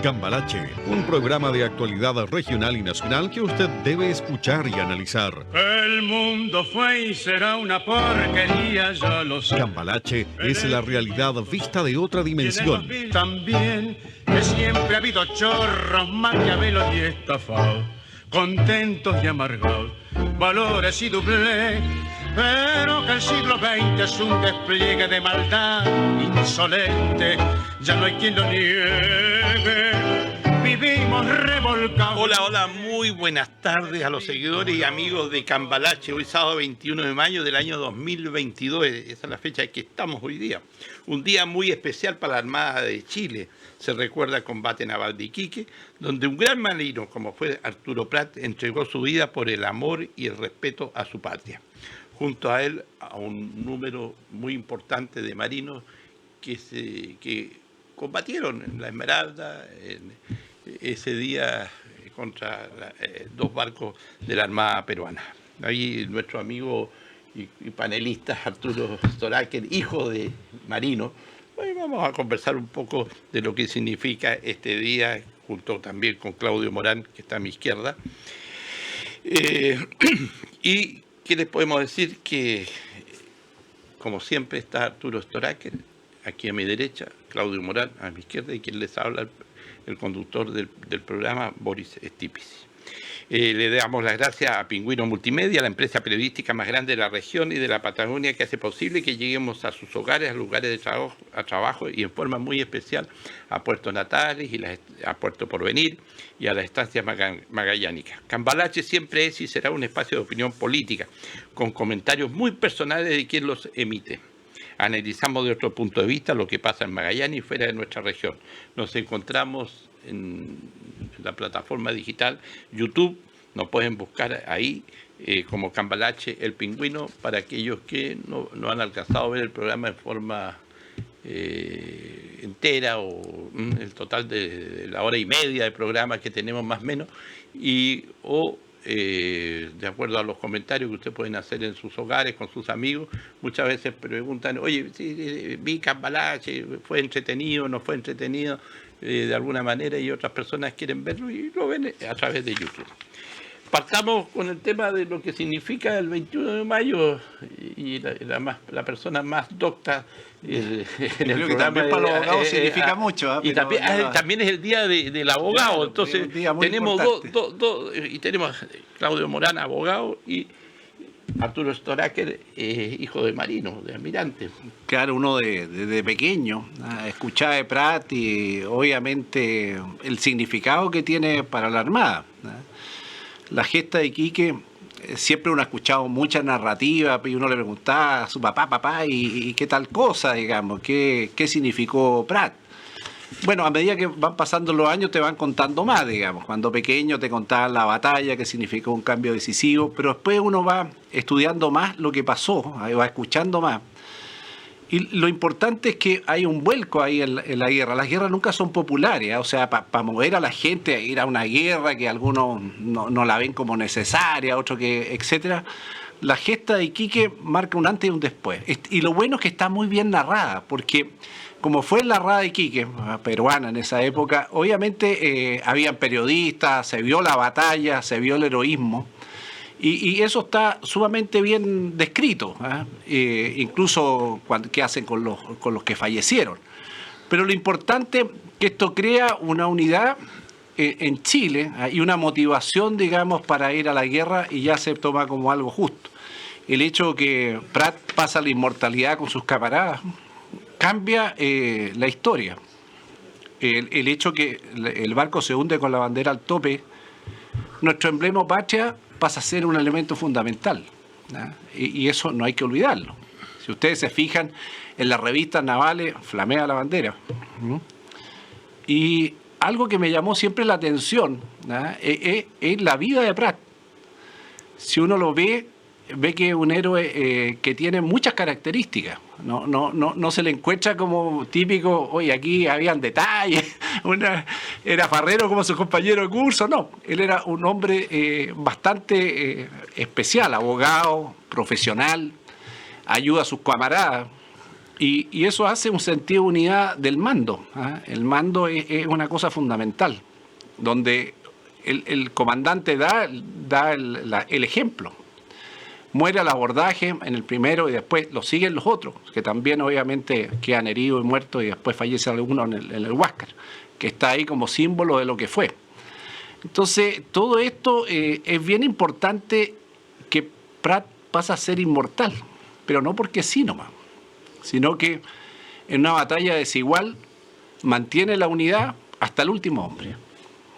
Cambalache, un programa de actualidad regional y nacional que usted debe escuchar y analizar. El mundo fue y será una porquería, ya lo sé. Cambalache es la realidad vista de otra dimensión. También que siempre ha habido chorros, maquiavelos y estafados, contentos y amargados, valores y doblez. Pero que el siglo XX es un despliegue de maldad insolente, ya no hay quien lo niegue. Vivimos revolcados. Hola, muy buenas tardes a los seguidores y amigos de Cambalache. Hoy sábado 21 de mayo del año 2022, esa es la fecha en que estamos hoy día. Un día muy especial para la Armada de Chile. Se recuerda el combate naval de Iquique, donde un gran marino como fue Arturo Prat entregó su vida por el amor y el respeto a su patria. Junto a él, a un número muy importante de marinos que combatieron en la Esmeralda ese día contra dos barcos de la Armada peruana. Ahí nuestro amigo y panelista Arturo Storaker, hijo de marino, hoy vamos a conversar un poco de lo que significa este día, junto también con Claudio Morán, que está a mi izquierda. Y ¿qué les podemos decir? Que, como siempre, está Arturo Storaker, aquí a mi derecha, Claudio Morán a mi izquierda, y quien les habla, el conductor del programa, Boris Stipici. Le damos las gracias a Pingüino Multimedia, la empresa periodística más grande de la región y de la Patagonia, que hace posible que lleguemos a sus hogares, a lugares de trabajo y en forma muy especial a Puerto Natales y a Puerto Porvenir y a las estancias magallánicas. Cambalache siempre es y será un espacio de opinión política, con comentarios muy personales de quien los emite. Analizamos de otro punto de vista lo que pasa en Magallanes y fuera de nuestra región. Nos encontramos en la plataforma digital YouTube, nos pueden buscar ahí como Cambalache El Pingüino, para aquellos que no han alcanzado a ver el programa en forma entera o el total de la hora y media de programa que tenemos más o menos, de acuerdo a los comentarios que ustedes pueden hacer en sus hogares, con sus amigos. Muchas veces preguntan, oye, sí, vi Cambalache, ¿fue entretenido, no fue entretenido? De alguna manera, y otras personas quieren verlo y lo ven a través de YouTube. Partamos con el tema de lo que significa el 21 de mayo y la persona más docta en el creo programa. Que también para los abogados significa mucho. Y también es el día del abogado, claro, entonces tenemos y tenemos a Claudio Morán, abogado, y Arturo Storaker, hijo de marino, de almirante. Claro, uno desde pequeño escuchaba de Prat y obviamente el significado que tiene para la Armada. La gesta de Iquique, siempre uno ha escuchado mucha narrativa y uno le preguntaba a su papá, y qué tal cosa, digamos, qué significó Prat. Bueno, a medida que van pasando los años te van contando más, digamos. Cuando pequeño te contaban la batalla, que significó un cambio decisivo, pero después uno va estudiando más lo que pasó, va escuchando más. Y lo importante es que hay un vuelco ahí en la guerra. Las guerras nunca son populares, o sea, para mover a la gente a ir a una guerra que algunos no la ven como necesaria, otros que, etcétera. La gesta de Iquique marca un antes y un después. Y lo bueno es que está muy bien narrada, porque como fue la Armada de Iquique, peruana en esa época, obviamente habían periodistas, se vio la batalla, se vio el heroísmo, y eso está sumamente bien descrito, incluso qué hacen con los que fallecieron. Pero lo importante es que esto crea una unidad en Chile y una motivación, digamos, para ir a la guerra, y ya se toma como algo justo. El hecho que Prat pasa la inmortalidad con sus camaradas cambia la historia. El hecho que el barco se hunde con la bandera al tope, nuestro emblema patria pasa a ser un elemento fundamental, ¿no? Y eso no hay que olvidarlo. Si ustedes se fijan, en las revistas navales flamea la bandera. Y algo que me llamó siempre la atención, ¿no? Es la vida de Prat. Si uno lo ve que es un héroe que tiene muchas características. No se le encuentra como típico, oye, aquí habían detalles, era farrero como su compañero de curso. No, él era un hombre bastante especial, abogado, profesional, ayuda a sus camaradas. Y eso hace un sentido de unidad del mando. El mando es una cosa fundamental, donde el comandante da el ejemplo. Muere al abordaje en el primero y después lo siguen los otros, que también obviamente quedan heridos y muertos y después fallece alguno en el Huáscar, que está ahí como símbolo de lo que fue. Entonces, todo esto es bien importante, que Prat pasa a ser inmortal, pero no porque sí nomás, sino que en una batalla desigual mantiene la unidad hasta el último hombre.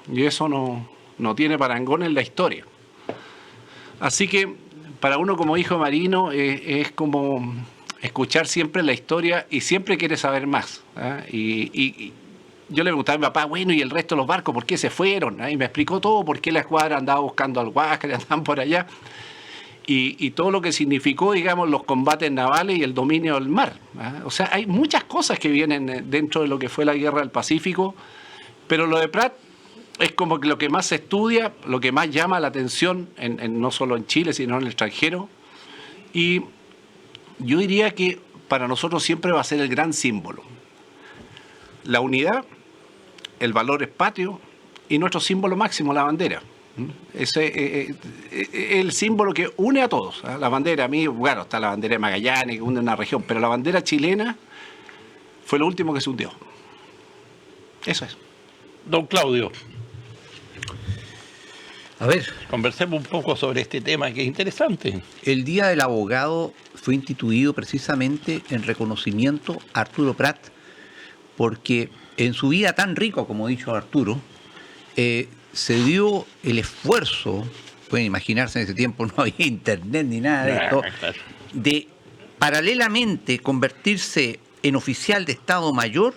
Y eso no tiene parangón en la historia. Así que para uno como hijo marino es como escuchar siempre la historia y siempre quiere saber más. Y yo le preguntaba a mi papá, bueno, ¿y el resto de los barcos por qué se fueron? Y me explicó todo, por qué la escuadra andaba buscando al Huáscar, andaban por allá. Y todo lo que significó, digamos, los combates navales y el dominio del mar. O sea, hay muchas cosas que vienen dentro de lo que fue la Guerra del Pacífico, pero lo de Prat es como que lo que más se estudia, lo que más llama la atención, no solo en Chile, sino en el extranjero. Y yo diría que para nosotros siempre va a ser el gran símbolo. La unidad, el valor es patrio y nuestro símbolo máximo, la bandera. Ese es el símbolo que une a todos. La bandera, a mí, bueno, está la bandera de Magallanes, que une una región, pero la bandera chilena fue lo último que se hundió. Eso es. Don Claudio, A ver, conversemos un poco sobre este tema que es interesante. el Día del Abogado fue instituido precisamente en reconocimiento a Arturo Prat, porque en su vida tan rico, como ha dicho Arturo, se dio el esfuerzo, pueden imaginarse, en ese tiempo no había internet ni nada de esto, de paralelamente convertirse en oficial de Estado Mayor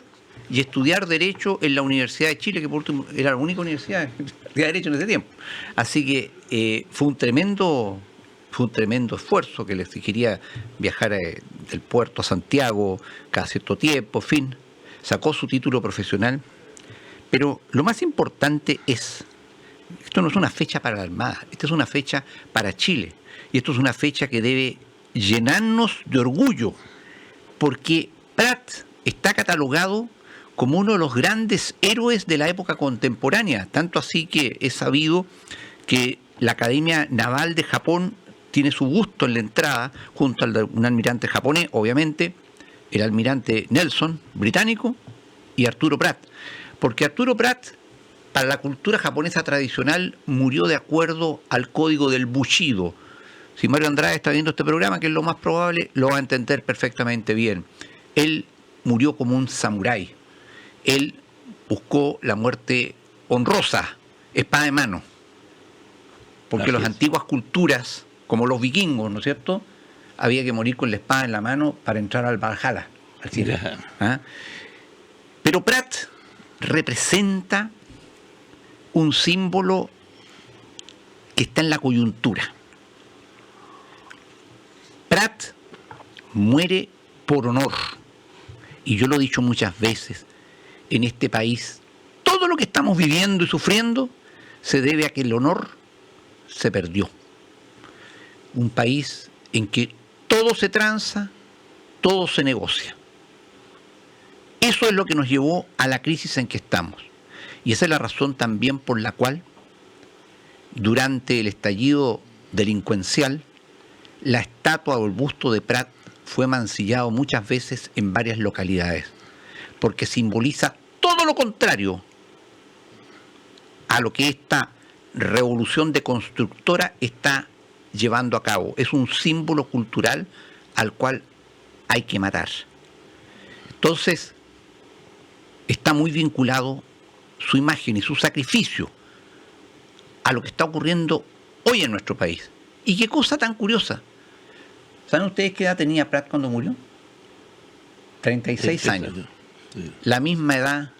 y estudiar Derecho en la Universidad de Chile, que por último era la única universidad de Derecho en ese tiempo. Así que fue un tremendo esfuerzo que le exigiría viajar del puerto a Santiago cada cierto tiempo, en fin. Sacó su título profesional. Pero lo más importante es, esto no es una fecha para la Armada, esta es una fecha para Chile. Y esto es una fecha que debe llenarnos de orgullo, porque Prat está catalogado como uno de los grandes héroes de la época contemporánea, tanto así que es sabido que la Academia Naval de Japón tiene su busto en la entrada, junto al de un almirante japonés, obviamente, el almirante Nelson, británico, y Arturo Prat. Porque Arturo Prat, para la cultura japonesa tradicional, murió de acuerdo al código del Bushido. Si Mario Andrade está viendo este programa, que es lo más probable, lo va a entender perfectamente bien. Él murió como un samurái. Él buscó la muerte honrosa, espada de mano. Porque las antiguas culturas, como los vikingos, ¿no es cierto?, había que morir con la espada en la mano para entrar al Valhalla, al cielo. ¿Ah? Pero Prat representa un símbolo que está en la coyuntura. Prat muere por honor. Y yo lo he dicho muchas veces, en este país, todo lo que estamos viviendo y sufriendo se debe a que el honor se perdió. Un país en que todo se tranza, todo se negocia. Eso es lo que nos llevó a la crisis en que estamos. Y esa es la razón también por la cual, durante el estallido delincuencial, la estatua o el busto de Prat fue mancillado muchas veces en varias localidades, porque simboliza todo lo contrario a lo que esta revolución deconstructora está llevando a cabo. Es un símbolo cultural al cual hay que matar. Entonces, está muy vinculado su imagen y su sacrificio a lo que está ocurriendo hoy en nuestro país. Y qué cosa tan curiosa. ¿Saben ustedes qué edad tenía Prat cuando murió? 36 años. La misma edad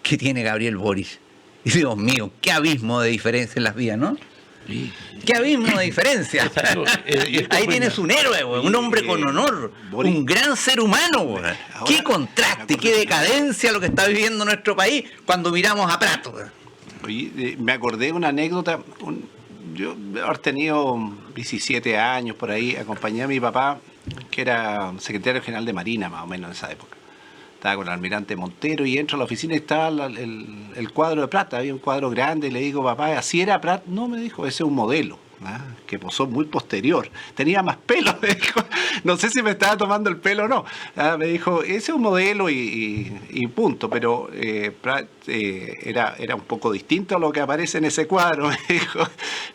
que tiene Gabriel Boric. Y Dios mío, qué abismo de diferencia en las vidas, ¿no? Sí. ¡Qué abismo de diferencia! Ahí tienes un héroe, un hombre con honor, un gran ser humano. ¡Qué contraste, qué decadencia lo que está viviendo nuestro país cuando miramos a Prat! Oye, me acordé de una anécdota. Yo haber tenido 17 años por ahí, acompañé a mi papá que era secretario general de Marina más o menos en esa época. Estaba con el almirante Montero y entro a la oficina y estaba el cuadro de Prat. Había un cuadro grande y le digo, papá, ¿así era Prat? No, me dijo, ese es un modelo. Que posó muy posterior. Tenía más pelo, me dijo. No sé si me estaba tomando el pelo o no. Me dijo, ese es un modelo y punto. Pero Prat era un poco distinto a lo que aparece en ese cuadro, me dijo.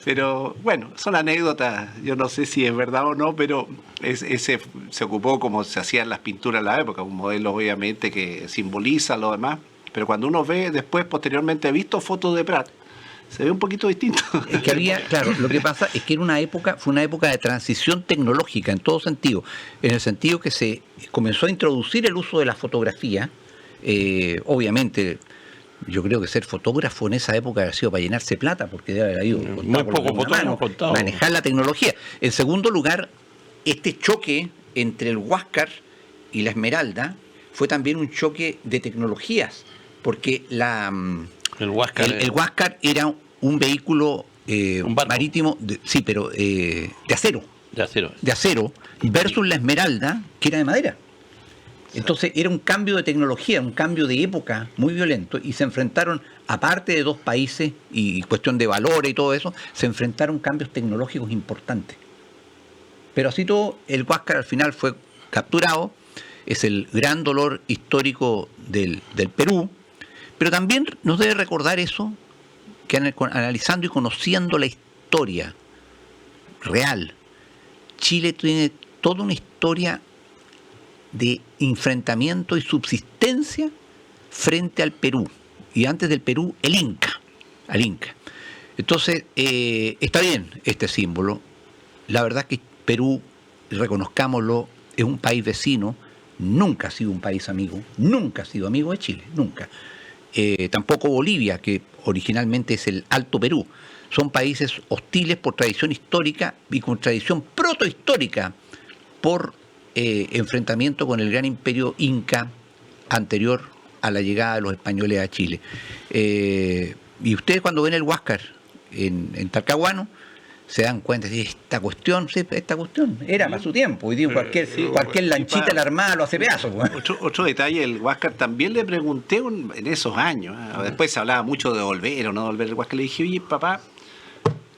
Pero bueno, son anécdotas. Yo no sé si es verdad o no, pero ese se ocupó como se hacían las pinturas en la época. Un modelo obviamente que simboliza lo demás. Pero cuando uno ve después, posteriormente, he visto fotos de Prat, se ve un poquito distinto. Es que había, claro, lo que pasa es que fue una época de transición tecnológica en todo sentido, en el sentido que se comenzó a introducir el uso de la fotografía. Obviamente, yo creo que ser fotógrafo en esa época ha sido para llenarse plata, porque debe haber ido muy poco contado. Manejar la tecnología. En segundo lugar, este choque entre el Huáscar y la Esmeralda fue también un choque de tecnologías, porque el Huáscar era un vehículo marítimo, pero de acero. De acero, versus la Esmeralda, que era de madera. Entonces era un cambio de tecnología, un cambio de época muy violento, y se enfrentaron, aparte de dos países, y cuestión de valores y todo eso, se enfrentaron cambios tecnológicos importantes. Pero así todo, el Huáscar al final fue capturado, es el gran dolor histórico del Perú, pero también nos debe recordar eso, que analizando y conociendo la historia real, Chile tiene toda una historia de enfrentamiento y subsistencia frente al Perú, y antes del Perú al Inca. Entonces, está bien este símbolo. La verdad que Perú, reconozcámoslo, es un país vecino, nunca ha sido un país amigo, nunca ha sido amigo de Chile, nunca. Tampoco Bolivia, que originalmente es el Alto Perú. Son países hostiles por tradición histórica y con tradición protohistórica por enfrentamiento con el gran imperio inca anterior a la llegada de los españoles a Chile. Y ustedes cuando ven el Huáscar en Talcahuano, se dan cuenta de esta cuestión era para su tiempo. Hoy día cualquier lanchita de la Armada lo hace pedazos. Otro detalle, el Huáscar también le pregunté en esos años, después se hablaba mucho de volver o no volver el Huáscar, le dije, oye papá,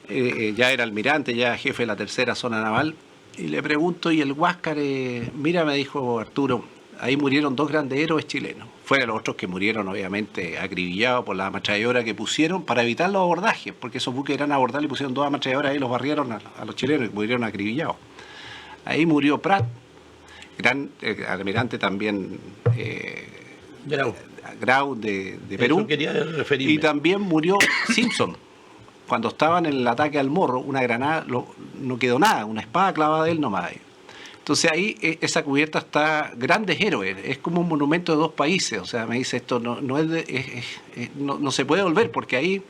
ya era almirante, ya jefe de la tercera zona naval, y le pregunto, y el Huáscar, mira, me dijo Arturo, ahí murieron dos grandes héroes chilenos, fuera los otros que murieron obviamente acribillados por la ametralladora que pusieron para evitar los abordajes, porque esos buques eran abordar y pusieron dos ametralladoras ahí, los barrieron a los chilenos y murieron acribillados. Ahí murió Prat, gran almirante también, Grau de Perú, y también murió Simpson. Cuando estaban en el ataque al Morro, una granada, no quedó nada, una espada clavada de él nomás. Entonces ahí esa cubierta está grandes héroes, es como un monumento de dos países, o sea, me dice esto no se puede volver porque ahí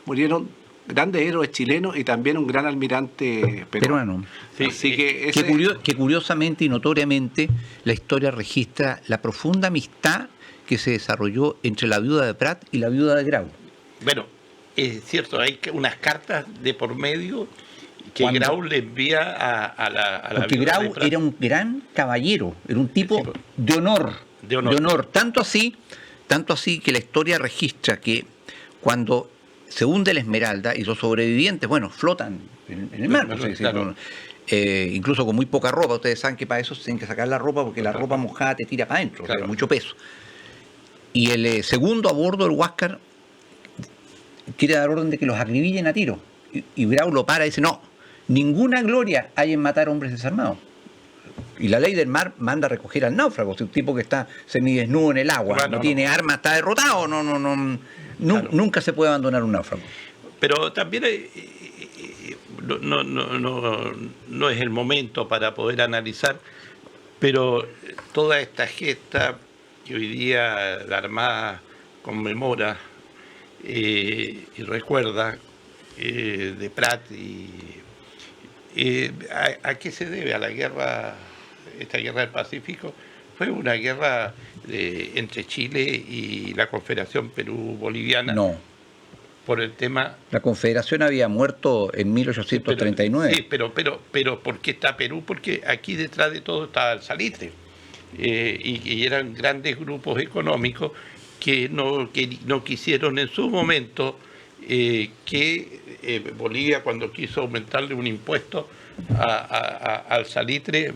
murieron grandes héroes chilenos y también un gran almirante peruano. Sí, así que curiosamente y notoriamente la historia registra la profunda amistad que se desarrolló entre la viuda de Prat y la viuda de Grau. Bueno, es cierto, hay unas cartas de por medio que Grau le envía a la porque Grau era un gran caballero, era un tipo de honor. Tanto así que la historia registra que cuando se hunde la Esmeralda y los sobrevivientes, flotan en el mar, claro. Incluso con muy poca ropa. Ustedes saben que para eso se tienen que sacar la ropa porque la ropa mojada te tira para adentro, claro. Mucho peso. Y el segundo a bordo del Huáscar quiere dar orden de que los acribillen a tiro. Y Grau lo para y dice, no, ninguna gloria hay en matar hombres desarmados. Y la ley del mar manda a recoger al náufrago. Si un tipo que está semidesnudo en el agua, no tiene armas, está derrotado, claro. Nunca se puede abandonar un náufrago. Pero también no es el momento para poder analizar, pero toda esta gesta que hoy día la Armada conmemora y recuerda de Prat ¿a qué se debe? A la guerra, esta guerra del Pacífico. Fue una guerra entre Chile y la Confederación Perú-Boliviana. No. por el tema... La Confederación había muerto en 1839. Sí, pero ¿por qué está Perú? Porque aquí detrás de todo está el salitre. Y eran grandes grupos económicos que no quisieron en su momento que Bolivia, cuando quiso aumentarle un impuesto al salitre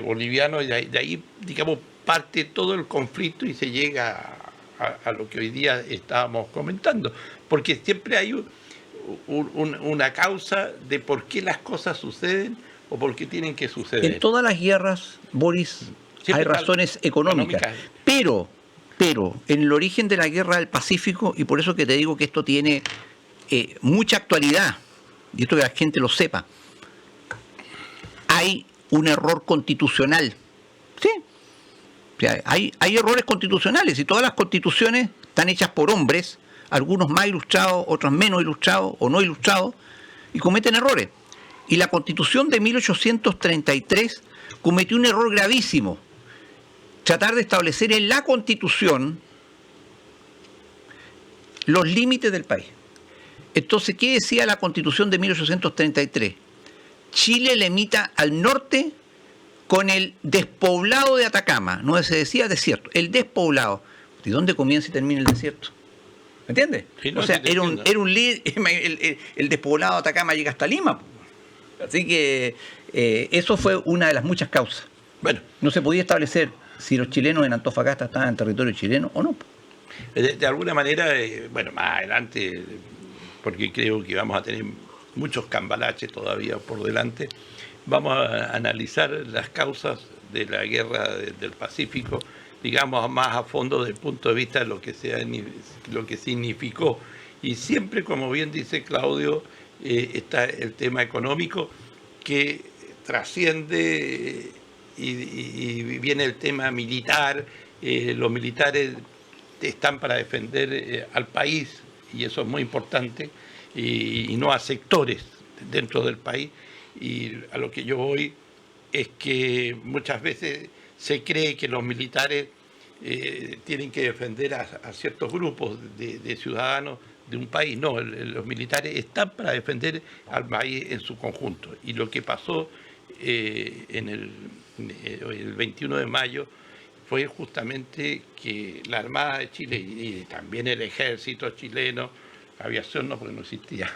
boliviano, de ahí, digamos, parte todo el conflicto y se llega a lo que hoy día estábamos comentando, porque siempre hay una causa de por qué las cosas suceden o por qué tienen que suceder. En todas las guerras, Boris, Siempre hay razones económicas, pero en el origen de la guerra del Pacífico, y por eso que te digo que esto tiene mucha actualidad, y esto que la gente lo sepa, hay un error constitucional, ¿sí? O sea, hay errores constitucionales, y todas las constituciones están hechas por hombres, algunos más ilustrados, otros menos ilustrados o no ilustrados, y cometen errores. Y la Constitución de 1833 cometió un error gravísimo: tratar de establecer en la Constitución los límites del país. Entonces, ¿qué decía la Constitución de 1833? Chile limita al norte con el despoblado de Atacama, no se decía desierto, el despoblado. ¿Y dónde comienza y termina el desierto? ¿Me entiendes? Sí, no, o sea, sí era un el despoblado de Atacama llega hasta Lima. Así que eso fue una de las muchas causas. Bueno, No se podía establecer si los chilenos en Antofagasta estaban en territorio chileno o no. de alguna manera, bueno, más adelante, porque creo que vamos a tener muchos cambalaches todavía por delante, vamos a analizar las causas de la guerra del Pacífico, digamos, más a fondo desde el punto de vista de lo que significó. Y siempre, como bien dice Claudio, está el tema económico que trasciende y viene el tema militar. Los militares están para defender al país, y eso es muy importante, y no a sectores dentro del país. Y a lo que yo voy es que muchas veces se cree que los militares tienen que defender a ciertos grupos de ciudadanos de un país. No, los militares están para defender al país en su conjunto. Y lo que pasó en el 21 de mayo fue justamente que la Armada de Chile y también el ejército chileno, aviación no, porque no existía,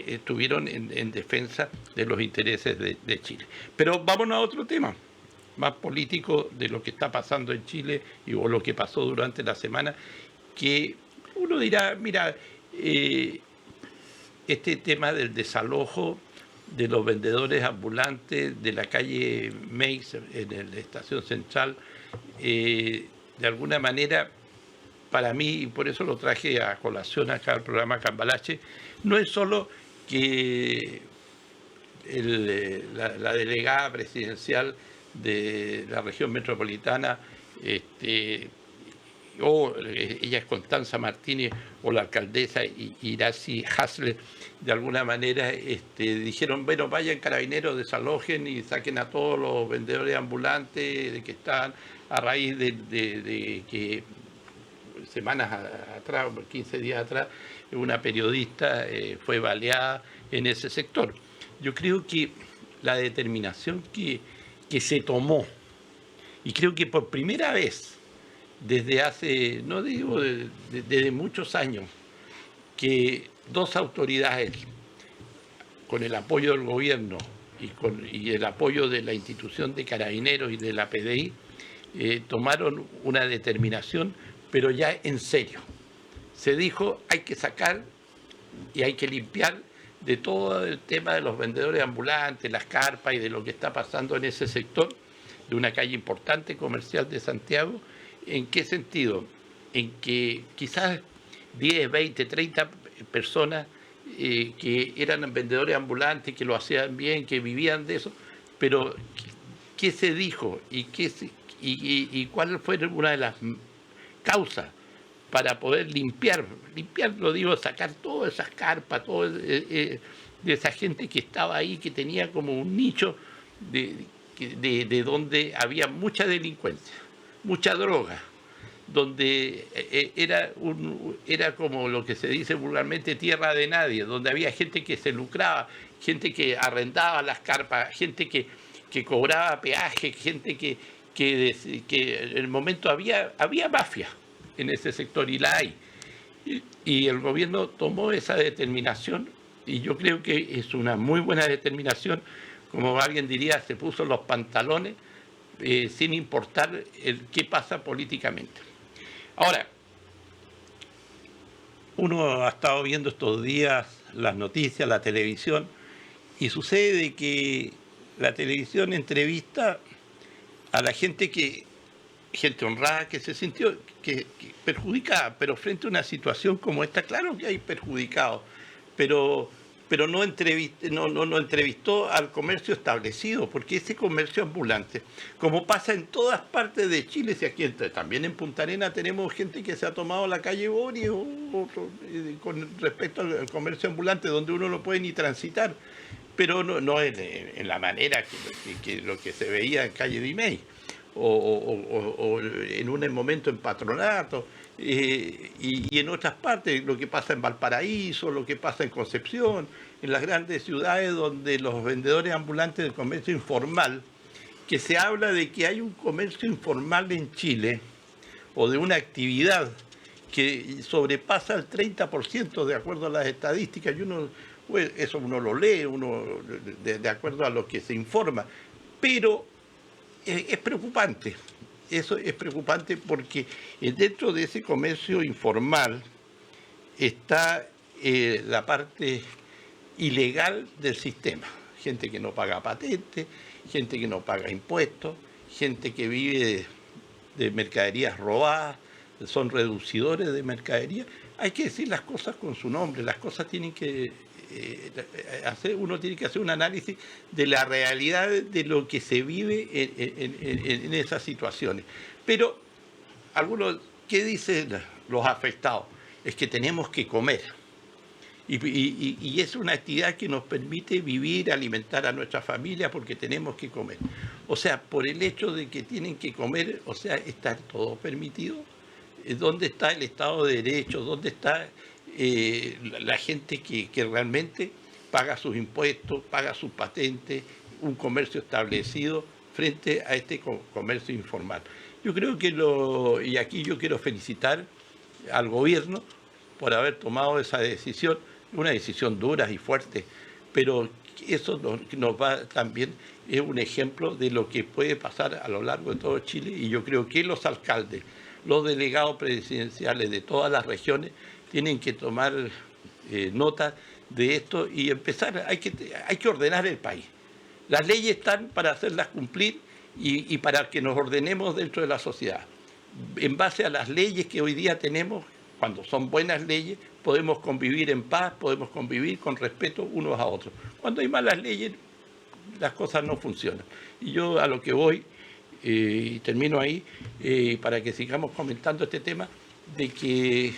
estuvieron en defensa de los intereses de Chile. Pero vámonos a otro tema, más político, de lo que está pasando en Chile o lo que pasó durante la semana, que uno dirá, mira, este tema del desalojo de los vendedores ambulantes de la calle Meix en la estación central, de alguna manera, para mí, y por eso lo traje a colación acá al programa Cambalache, no es solo que la delegada presidencial de la región metropolitana, o ella es Constanza Martínez, o la alcaldesa Iracy Hasler, de alguna manera dijeron, bueno, vayan carabineros, desalojen y saquen a todos los vendedores ambulantes que están a raíz de que semanas atrás, 15 días atrás, una periodista fue baleada en ese sector. Yo creo que la determinación que se tomó, y creo que por primera vez desde hace, no digo desde muchos años, que dos autoridades, con el apoyo del gobierno y el apoyo de la institución de Carabineros y de la PDI, tomaron una determinación, pero ya en serio. Se dijo, hay que sacar y hay que limpiar de todo el tema de los vendedores ambulantes, las carpas y de lo que está pasando en ese sector, de una calle importante comercial de Santiago. ¿En qué sentido? En que quizás 10, 20, 30 personas que eran vendedores ambulantes, que lo hacían bien, que vivían de eso, pero ¿qué se dijo? ¿Y cuál fue una de las causas para poder limpiar, lo digo, sacar todas esas carpas, de esa gente que estaba ahí, que tenía como un nicho de donde había mucha delincuencia, mucha droga, donde era como lo que se dice vulgarmente tierra de nadie, donde había gente que se lucraba, gente que arrendaba las carpas, gente que cobraba peaje, gente que en el momento había mafia en ese sector, y la hay. Y el gobierno tomó esa determinación, y yo creo que es una muy buena determinación, como alguien diría, se puso los pantalones sin importar qué pasa políticamente. Ahora, uno ha estado viendo estos días las noticias, la televisión, y sucede que la televisión entrevista a la gente gente honrada que se sintió que perjudicada, pero frente a una situación como esta, claro que hay perjudicados, pero no entrevistó al comercio establecido, porque ese comercio ambulante, como pasa en todas partes de Chile, si aquí también en Punta Arenas tenemos gente que se ha tomado la calle Bori con respecto al comercio ambulante, donde uno no puede ni transitar, pero no en la manera que lo que se veía en calle Dimey, o en un momento en Patronato, y en otras partes, lo que pasa en Valparaíso, lo que pasa en Concepción, en las grandes ciudades donde los vendedores ambulantes del comercio informal, que se habla de que hay un comercio informal en Chile, o de una actividad que sobrepasa el 30% de acuerdo a las estadísticas, y eso uno lo lee, de acuerdo a lo que se informa, pero es preocupante. Eso es preocupante porque dentro de ese comercio informal está la parte ilegal del sistema. Gente que no paga patente, gente que no paga impuestos, gente que vive de mercaderías robadas, son reducidores de mercadería. Hay que decir las cosas con su nombre, las cosas tienen que uno tiene que hacer un análisis de la realidad de lo que se vive en esas situaciones. Pero algunos, ¿qué dicen los afectados? Es que tenemos que comer. Y es una actividad que nos permite vivir, alimentar a nuestra familia, porque tenemos que comer. O sea, por el hecho de que tienen que comer, o sea, está todo permitido. ¿Dónde está el Estado de Derecho? ¿Dónde está la gente que realmente paga sus impuestos, paga sus patentes, un comercio establecido frente a este comercio informal? Yo creo que y aquí yo quiero felicitar al gobierno por haber tomado esa decisión, una decisión dura y fuerte, pero eso nos va también, es un ejemplo de lo que puede pasar a lo largo de todo Chile, y yo creo que los alcaldes, los delegados presidenciales de todas las regiones tienen que tomar nota de esto y empezar. Hay que ordenar el país. Las leyes están para hacerlas cumplir y para que nos ordenemos dentro de la sociedad. En base a las leyes que hoy día tenemos, cuando son buenas leyes, podemos convivir en paz, podemos convivir con respeto unos a otros. Cuando hay malas leyes, las cosas no funcionan. Y yo a lo que voy, y termino ahí, para que sigamos comentando este tema, de que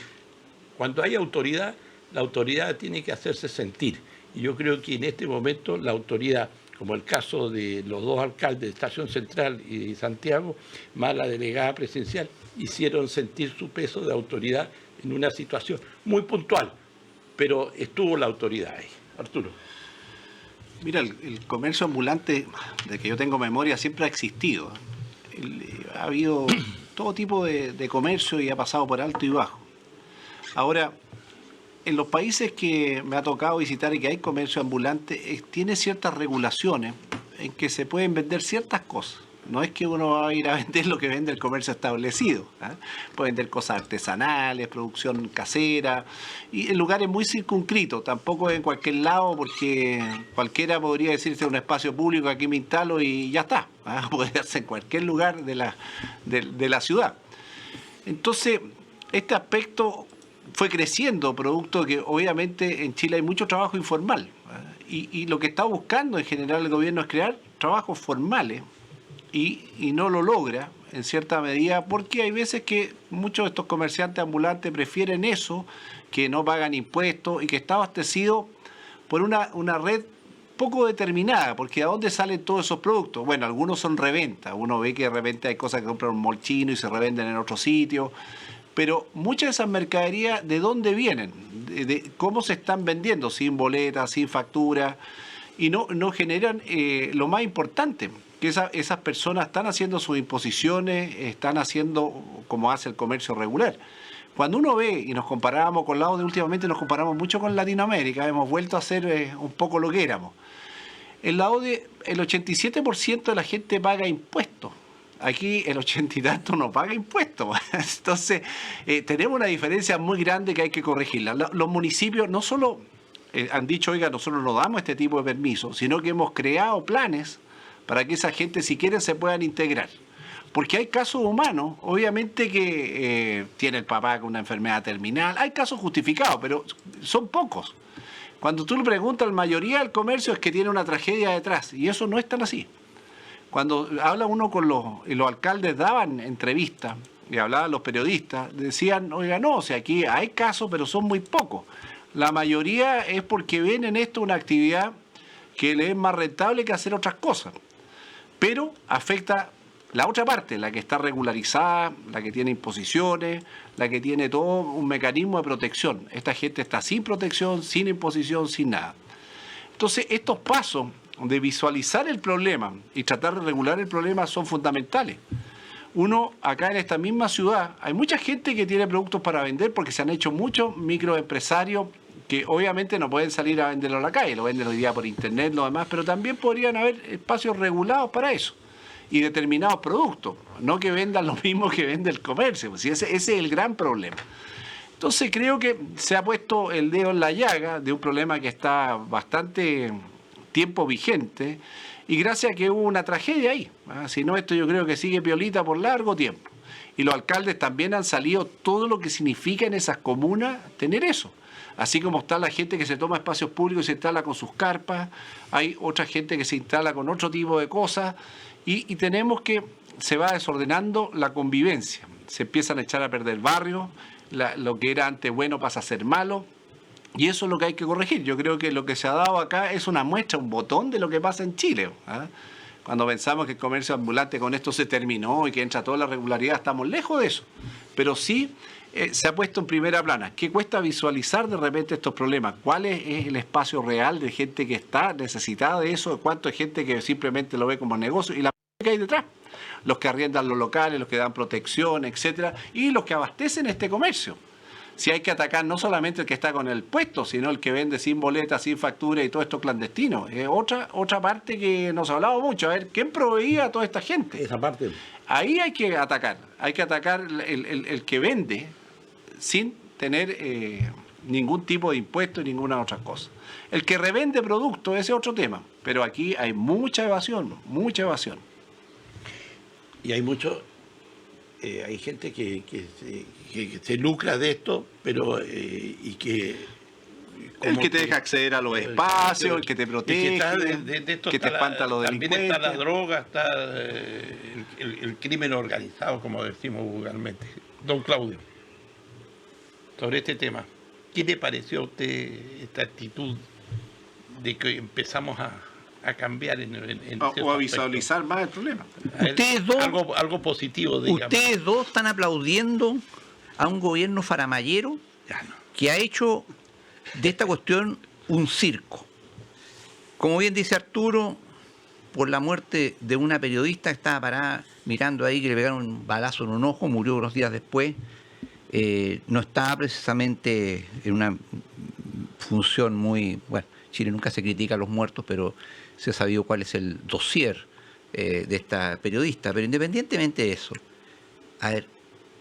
cuando hay autoridad, la autoridad tiene que hacerse sentir. Y yo creo que en este momento la autoridad, como el caso de los dos alcaldes de Estación Central y Santiago, más la delegada presidencial, hicieron sentir su peso de autoridad en una situación muy puntual, pero estuvo la autoridad ahí. Arturo. Mira, el comercio ambulante, de que yo tengo memoria, siempre ha existido. Ha habido todo tipo de comercio y ha pasado por alto y bajo. Ahora, en los países que me ha tocado visitar y que hay comercio ambulante, tiene ciertas regulaciones en que se pueden vender ciertas cosas. No es que uno va a ir a vender lo que vende el comercio establecido. Puede vender cosas artesanales, producción casera, y en lugares muy circunscritos. Tampoco en cualquier lado, porque cualquiera podría decirse un espacio público, aquí me instalo y ya está. Puede darse en cualquier lugar de la ciudad. Entonces, este aspecto fue creciendo, producto de que obviamente en Chile hay mucho trabajo informal. Y lo que está buscando en general el gobierno es crear trabajos formales, y no lo logra en cierta medida, porque hay veces que muchos de estos comerciantes ambulantes prefieren eso, que no pagan impuestos y que está abastecido por una red poco determinada, porque ¿a dónde salen todos esos productos? Bueno, algunos son reventa, uno ve que de repente hay cosas que compran en un mall chino y se revenden en otro sitio, pero muchas de esas mercaderías, ¿de dónde vienen? De cómo se están vendiendo, sin boleta, sin factura, y no generan lo más importante, que esas personas están haciendo sus imposiciones, están haciendo como hace el comercio regular. Cuando uno ve, y nos comparábamos con lados de últimamente, nos comparamos mucho con Latinoamérica, hemos vuelto a ser un poco lo que éramos. En la ODE, el 87% de la gente paga impuestos. Aquí el 80 y tanto no paga impuestos. Entonces, tenemos una diferencia muy grande que hay que corregirla. Los municipios no solo han dicho, oiga, nosotros no damos este tipo de permisos, sino que hemos creado planes para que esa gente, si quieren, se puedan integrar. Porque hay casos humanos, obviamente que tiene el papá con una enfermedad terminal, hay casos justificados, pero son pocos. Cuando tú le preguntas, la mayoría del comercio es que tiene una tragedia detrás, y eso no es tan así. Cuando habla uno con los alcaldes, daban entrevistas, y hablaban los periodistas, decían, oiga, no, o sea, aquí hay casos, pero son muy pocos. La mayoría es porque ven en esto una actividad que les es más rentable que hacer otras cosas. Pero afecta la otra parte, la que está regularizada, la que tiene imposiciones, la que tiene todo un mecanismo de protección. Esta gente está sin protección, sin imposición, sin nada. Entonces, estos pasos de visualizar el problema y tratar de regular el problema son fundamentales. Uno, acá en esta misma ciudad, hay mucha gente que tiene productos para vender porque se han hecho muchos microempresarios que obviamente no pueden salir a venderlo a la calle, lo venden hoy día por internet, lo demás, pero también podrían haber espacios regulados para eso y determinados productos, no que vendan lo mismo que vende el comercio, pues ese es el gran problema. Entonces creo que se ha puesto el dedo en la llaga de un problema que está bastante tiempo vigente y gracias a que hubo una tragedia ahí, si no esto yo creo que sigue piolita por largo tiempo. Y los alcaldes también han salido todo lo que significa en esas comunas tener eso. Así como está la gente que se toma espacios públicos y se instala con sus carpas, hay otra gente que se instala con otro tipo de cosas y tenemos que se va desordenando la convivencia. Se empiezan a echar a perder barrios, lo que era antes bueno pasa a ser malo y eso es lo que hay que corregir. Yo creo que lo que se ha dado acá es una muestra, un botón de lo que pasa en Chile. Cuando pensamos que el comercio ambulante con esto se terminó y que entra toda la regularidad, estamos lejos de eso. Pero sí se ha puesto en primera plana. ¿Qué cuesta visualizar de repente estos problemas? ¿Cuál es el espacio real de gente que está necesitada de eso? ¿Cuánto hay gente que simplemente lo ve como negocio? Y la que hay detrás. Los que arriendan los locales, los que dan protección, etcétera, y los que abastecen este comercio. Si hay que atacar no solamente el que está con el puesto, sino el que vende sin boleta, sin factura y todo esto clandestino. Es otra parte que nos ha hablado mucho. A ver, ¿quién proveía a toda esta gente? Esa parte. Ahí hay que atacar el que vende sin tener ningún tipo de impuesto y ninguna otra cosa. El que revende productos, ese es otro tema, pero aquí hay mucha evasión, mucha evasión. Y hay hay gente que se lucra de esto, pero y que... El que te deja acceder a los espacios, el que te protege, que te espanta los delincuentes. También está la droga, está el crimen organizado, como decimos vulgarmente. Don Claudio, sobre este tema, ¿qué le pareció a usted esta actitud de que empezamos a cambiar o a visualizar más el problema? Ustedes dos, algo positivo, digamos. Ustedes dos están aplaudiendo a un gobierno faramayero que ha hecho de esta cuestión un circo. Como bien dice Arturo, por la muerte de una periodista que estaba parada mirando ahí, que le pegaron un balazo en un ojo, murió unos días después, no estaba precisamente en una función muy... Bueno, Chile nunca se critica a los muertos, pero se ha sabido cuál es el dossier de esta periodista. Pero independientemente de eso, a ver,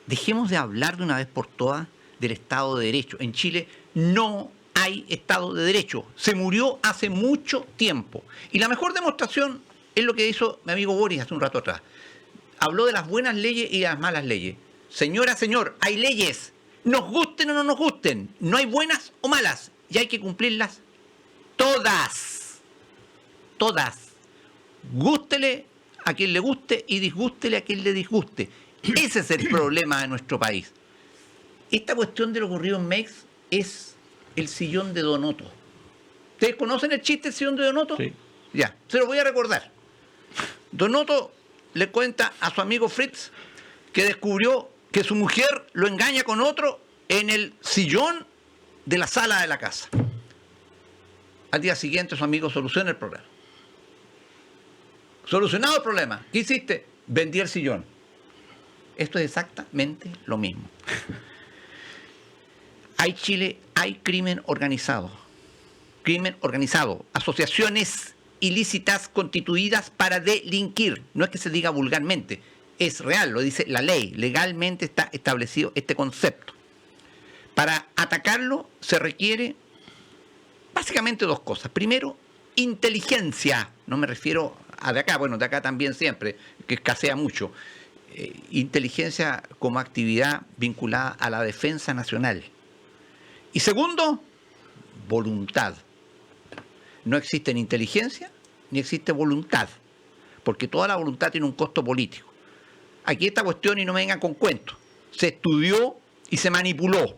dejemos de hablar de una vez por todas del Estado de Derecho. En Chile no hay Estado de Derecho. Se murió hace mucho tiempo. Y la mejor demostración es lo que hizo mi amigo Boris hace un rato atrás. Habló de las buenas leyes y de las malas leyes. Señora, señor, hay leyes. Nos gusten o no nos gusten. No hay buenas o malas. Y hay que cumplirlas todas. Todas. Gústele a quien le guste y disgústele a quien le disguste. Ese es el problema de nuestro país. Esta cuestión de lo ocurrido en Mex es el sillón de Donoto. ¿Ustedes conocen el chiste del sillón de Donoto? Sí. Ya, se lo voy a recordar. Donoto le cuenta a su amigo Fritz que descubrió que su mujer lo engaña con otro en el sillón de la sala de la casa. Al día siguiente su amigo soluciona el problema. Solucionado el problema, ¿qué hiciste? Vendí el sillón. Esto es exactamente lo mismo. Chile hay crimen organizado, asociaciones ilícitas constituidas para delinquir. No es que se diga vulgarmente, es real, lo dice la ley, legalmente está establecido este concepto. Para atacarlo se requiere básicamente dos cosas. Primero, inteligencia, no me refiero a de acá, bueno, de acá también siempre, que escasea mucho. Inteligencia como actividad vinculada a la defensa nacional. Y segundo, voluntad. No existe ni inteligencia ni existe voluntad, porque toda la voluntad tiene un costo político. Aquí esta cuestión, y no me vengan con cuentos, se estudió y se manipuló.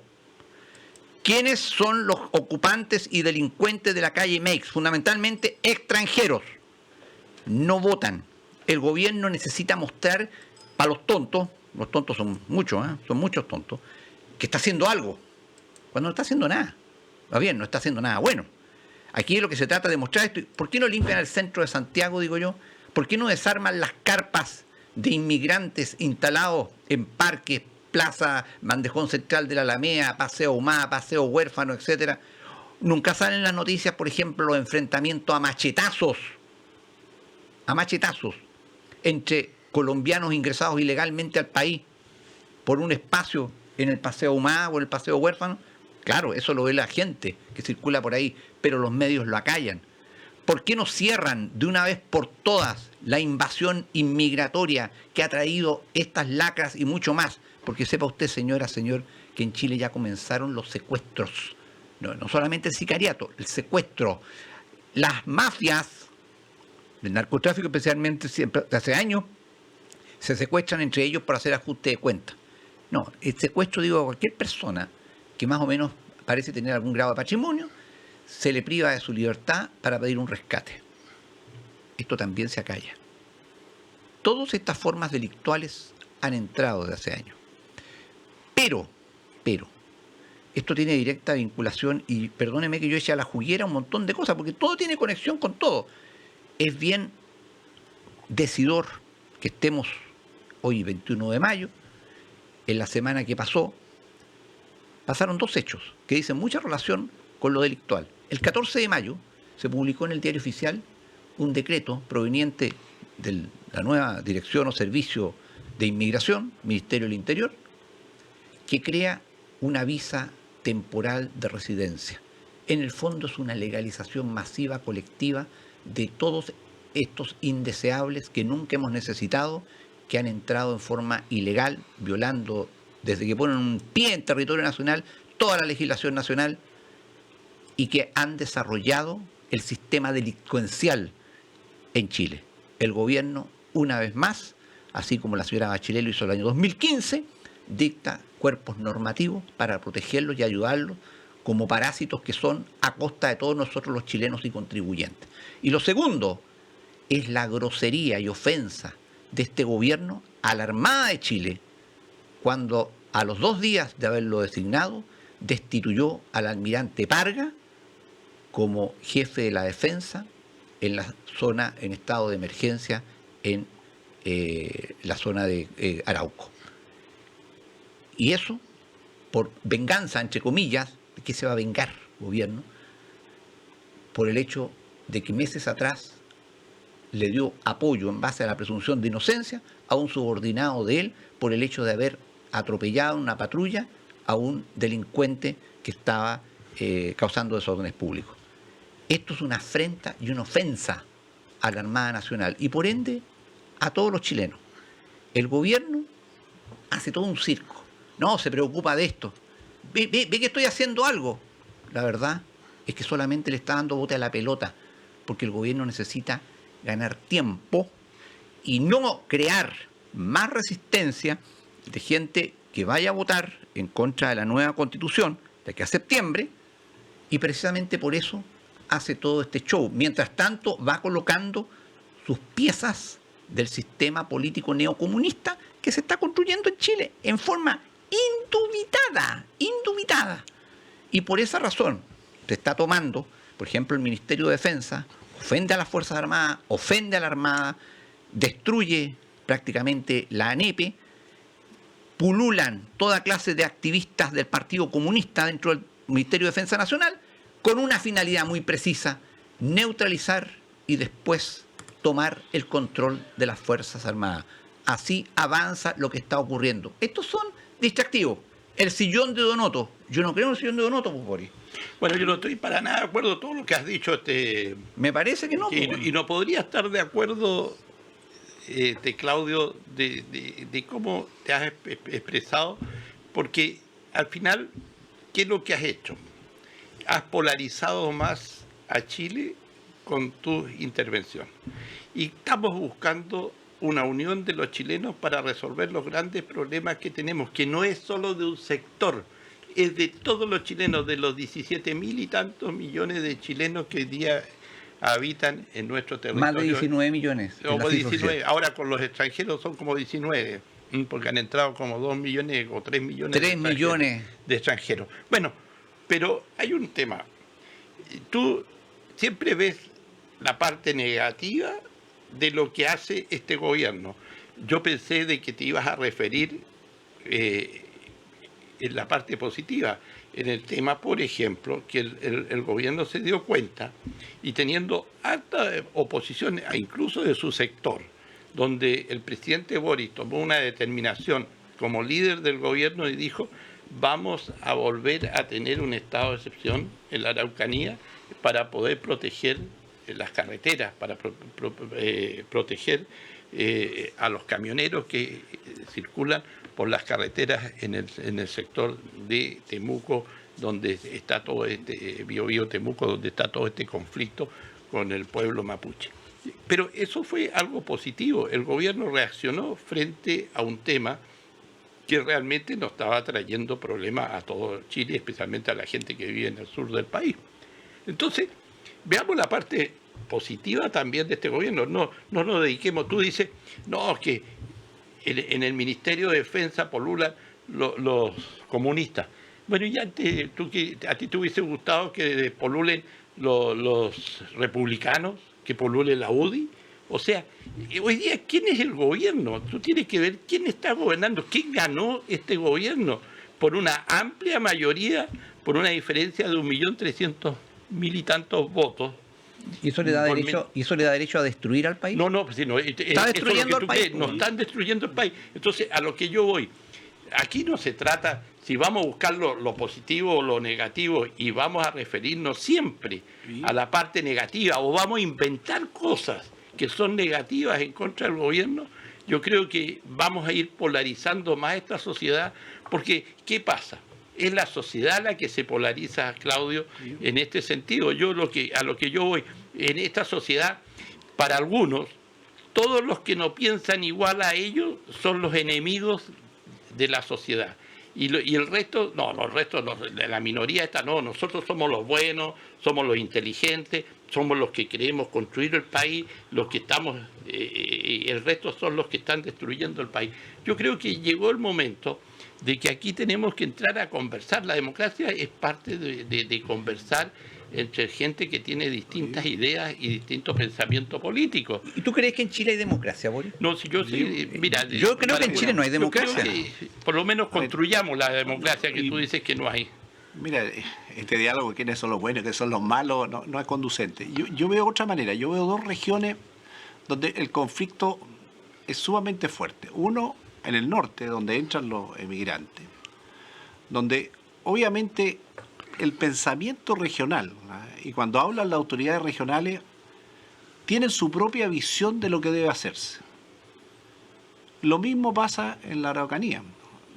¿Quiénes son los ocupantes y delincuentes de la calle Meix? Fundamentalmente extranjeros. No votan. El gobierno necesita mostrar para los tontos son muchos, son muchos tontos, que está haciendo algo, cuando no está haciendo nada. Va bien, no está haciendo nada bueno. Aquí lo que se trata de mostrar esto. ¿Por qué no limpian el centro de Santiago, digo yo? ¿Por qué no desarman las carpas de inmigrantes instalados en parques, plaza, bandejón central de la Alameda, Paseo Humá, Paseo Huérfano, etcétera? Nunca salen las noticias, por ejemplo, los enfrentamientos a machetazos entre colombianos ingresados ilegalmente al país por un espacio en el Paseo Humá o en el Paseo Huérfano. Claro, eso lo ve la gente que circula por ahí, pero los medios lo acallan. ¿Por qué no cierran de una vez por todas la invasión inmigratoria que ha traído estas lacras y mucho más? Porque sepa usted, señora, señor, que en Chile ya comenzaron los secuestros. No solamente el sicariato, el secuestro. Las mafias del narcotráfico, especialmente siempre, hace años, se secuestran entre ellos para hacer ajuste de cuentas. No, el secuestro, digo, a cualquier persona que más o menos parece tener algún grado de patrimonio, se le priva de su libertad para pedir un rescate. Esto también se acalla. Todas estas formas delictuales han entrado desde hace años. Pero, esto tiene directa vinculación, y perdóneme que yo eche a la juguera un montón de cosas, porque todo tiene conexión con todo. Es bien decidor que estemos hoy, 21 de mayo, en la semana que pasaron dos hechos que dicen mucha relación con lo delictual. El 14 de mayo se publicó en el Diario Oficial un decreto proveniente de la nueva Dirección o Servicio de Inmigración, Ministerio del Interior, que crea una visa temporal de residencia. En el fondo es una legalización masiva, colectiva, de todos estos indeseables que nunca hemos necesitado, que han entrado en forma ilegal, violando, desde que ponen un pie en territorio nacional, toda la legislación nacional, y que han desarrollado el sistema delincuencial en Chile. El gobierno, una vez más, así como la señora Bachelet lo hizo el año 2015, dicta cuerpos normativos para protegerlos y ayudarlos como parásitos que son a costa de todos nosotros los chilenos y contribuyentes. Y lo segundo es la grosería y ofensa de este gobierno a la Armada de Chile, cuando a los 2 días de haberlo designado, destituyó al almirante Parga como jefe de la defensa en la zona en estado de emergencia en la zona de Arauco. Y eso, por venganza, entre comillas, ¿de qué se va a vengar el gobierno? Por el hecho de que meses atrás le dio apoyo en base a la presunción de inocencia a un subordinado de él por el hecho de haber atropellado en una patrulla a un delincuente que estaba causando desórdenes públicos. Esto es una afrenta y una ofensa a la Armada Nacional y por ende a todos los chilenos. El gobierno hace todo un circo, no se preocupa de esto, ve que estoy haciendo algo. La verdad es que solamente le está dando bote a la pelota, porque el gobierno necesita ganar tiempo y no crear más resistencia de gente que vaya a votar en contra de la nueva Constitución de aquí a septiembre, y precisamente por eso hace todo este show. Mientras tanto, va colocando sus piezas del sistema político neocomunista que se está construyendo en Chile en forma indubitada. Y por esa razón se está tomando, por ejemplo, el Ministerio de Defensa, ofende a las Fuerzas Armadas, ofende a la Armada, destruye prácticamente la ANEPE, pululan toda clase de activistas del Partido Comunista dentro del Ministerio de Defensa Nacional, con una finalidad muy precisa: neutralizar y después tomar el control de las Fuerzas Armadas. Así avanza lo que está ocurriendo. Estos son distractivos. El sillón de Donoto. Yo no creo en el sillón de Donoto, pues, Boris. Bueno, yo no estoy para nada de acuerdo con todo lo que has dicho. Me parece que no. Y no podría estar de acuerdo, Claudio, de cómo te has expresado, porque al final, ¿qué es lo que has hecho? Has polarizado más a Chile con tu intervención. Y estamos buscando una unión de los chilenos para resolver los grandes problemas que tenemos, que no es solo de un sector, es de todos los chilenos, de los 17.000 y tantos millones de chilenos que hoy día habitan en nuestro territorio. Más de 19 millones. Como 19, ahora con los extranjeros son como 19, porque han entrado como 2 millones o 3 millones. 3 millones de extranjeros. Bueno, pero hay un tema. Tú siempre ves la parte negativa de lo que hace este gobierno. Yo pensé de que te ibas a referir en la parte positiva, en el tema, por ejemplo, que el gobierno se dio cuenta, y teniendo alta oposición, incluso de su sector, donde el presidente Boris tomó una determinación como líder del gobierno y dijo: vamos a volver a tener un estado de excepción en la Araucanía para poder proteger las carreteras, para proteger a los camioneros que circulan por las carreteras en el sector de Temuco, donde está todo este Biobío Temuco, donde está todo este conflicto con el pueblo mapuche. Pero eso fue algo positivo. El gobierno reaccionó frente a un tema que realmente nos estaba trayendo problemas a todo Chile, especialmente a la gente que vive en el sur del país. Entonces, veamos la parte positiva también de este gobierno. No nos dediquemos. Tú dices, no, es que en el Ministerio de Defensa polulan los comunistas. Bueno, y antes, ¿a ti te hubiese gustado que polulen los republicanos, que polule la UDI? O sea, hoy día, ¿quién es el gobierno? Tú tienes que ver quién está gobernando, quién ganó este gobierno por una amplia mayoría, por una diferencia de 1.300.000 y tantos votos. ¿Y eso le da derecho a destruir al país? No, pues no, está destruyendo el país. Nos están destruyendo el país. Entonces, a lo que yo voy, aquí no se trata si vamos a buscar lo positivo o lo negativo y vamos a referirnos siempre a la parte negativa o vamos a inventar cosas que son negativas en contra del gobierno. Yo creo que vamos a ir polarizando más esta sociedad, porque ¿qué pasa? Es la sociedad la que se polariza, Claudio, en este sentido. A lo que yo voy, en esta sociedad, para algunos, todos los que no piensan igual a ellos son los enemigos de la sociedad. Y el resto, la minoría esta no, nosotros somos los buenos, somos los inteligentes, somos los que queremos construir el país, los que estamos, el resto son los que están destruyendo el país. Yo creo que llegó el momento de que aquí tenemos que entrar a conversar. La democracia es parte de conversar entre gente que tiene distintas ideas y distintos pensamientos políticos. ¿Y tú crees que en Chile hay democracia, Boris? No, si yo sí, mira, yo creo que en Chile no hay democracia. Yo creo que por lo menos construyamos la democracia que tú dices que no hay. Mira, este diálogo de quiénes son los buenos y quiénes son los malos no es conducente. Yo veo otra manera. Yo veo dos regiones donde el conflicto es sumamente fuerte. Uno, en el norte, donde entran los emigrantes, donde obviamente el pensamiento regional, y cuando hablan las autoridades regionales, tienen su propia visión de lo que debe hacerse. Lo mismo pasa en la Araucanía,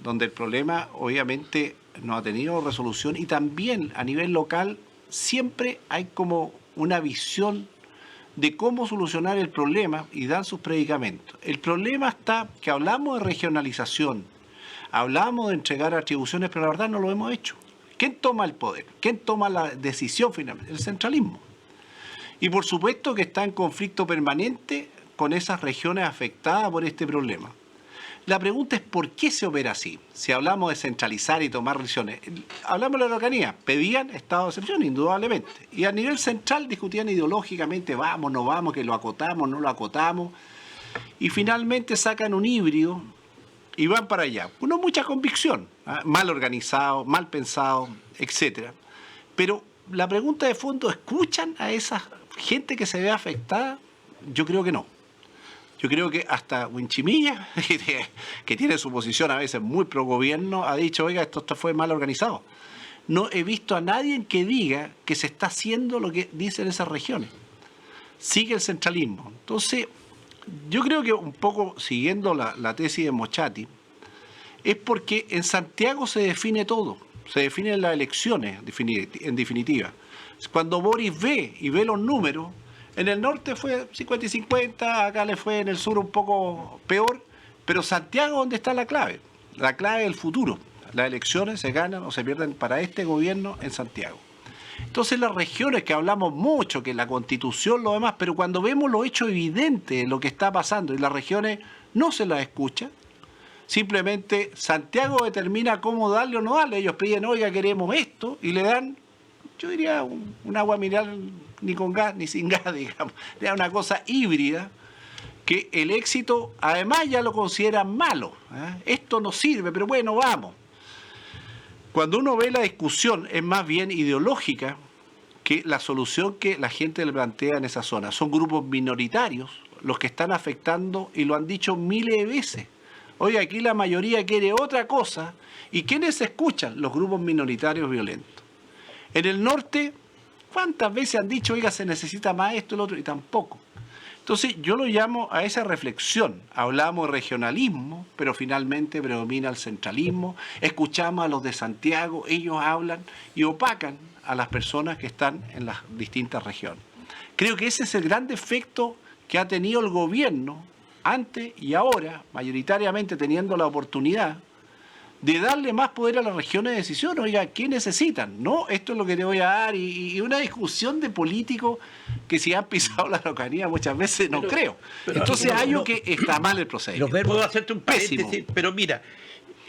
donde el problema obviamente no ha tenido resolución, y también a nivel local siempre hay como una visión de cómo solucionar el problema y dan sus predicamentos. El problema está que hablamos de regionalización, hablamos de entregar atribuciones, pero la verdad no lo hemos hecho. ¿Quién toma el poder? ¿Quién toma la decisión finalmente? El centralismo. Y por supuesto que está en conflicto permanente con esas regiones afectadas por este problema. La pregunta es ¿por qué se opera así? Si hablamos de centralizar y tomar decisiones, hablamos de la Araucanía, pedían estado de excepción, indudablemente. Y a nivel central discutían ideológicamente, vamos, no vamos, que lo acotamos, no lo acotamos. Y finalmente sacan un híbrido y van para allá. Uno mucha convicción, mal organizado, mal pensado, etcétera. Pero la pregunta de fondo, ¿escuchan a esa gente que se ve afectada? Yo creo que no. Yo creo que hasta Winchimilla, que tiene su posición a veces muy pro gobierno, ha dicho, oiga, esto fue mal organizado. No he visto a nadie que diga que se está haciendo lo que dicen esas regiones. Sigue el centralismo. Entonces, yo creo que un poco siguiendo la tesis de Mochati, es porque en Santiago se define todo. Se definen las elecciones, en definitiva. Cuando Boris ve los números, en el norte fue 50 y 50, acá le fue en el sur un poco peor, pero Santiago, ¿dónde está la clave? La clave del futuro. Las elecciones se ganan o se pierden para este gobierno en Santiago. Entonces las regiones que hablamos mucho, que la Constitución, lo demás, pero cuando vemos los hechos evidentes de lo que está pasando y las regiones no se las escucha, simplemente Santiago determina cómo darle o no darle. Ellos piden, oiga, queremos esto, y le dan, yo diría, un agua mineral ni con gas ni sin gas, digamos. Le dan una cosa híbrida que el éxito, además, ya lo consideran malo. Esto no sirve, pero bueno, vamos. Cuando uno ve la discusión, es más bien ideológica que la solución que la gente le plantea en esa zona. Son grupos minoritarios los que están afectando y lo han dicho miles de veces. Oye, aquí la mayoría quiere otra cosa. ¿Y quiénes se escuchan? Los grupos minoritarios violentos. En el norte, ¿cuántas veces han dicho, oiga, se necesita más esto, el otro? Y tampoco. Entonces, yo lo llamo a esa reflexión. Hablamos de regionalismo, pero finalmente predomina el centralismo. Escuchamos a los de Santiago, ellos hablan y opacan a las personas que están en las distintas regiones. Creo que ese es el gran defecto que ha tenido el gobierno antes y ahora, mayoritariamente teniendo la oportunidad de darle más poder a las regiones de decisión. Oiga, ¿qué necesitan? No, esto es lo que te voy a dar. Y una discusión de políticos que si han pisado la Araucanía muchas veces no creo. Entonces hay algo que está mal el proceso. Puedo hacerte un paréntesis, Pésimo. pero mira,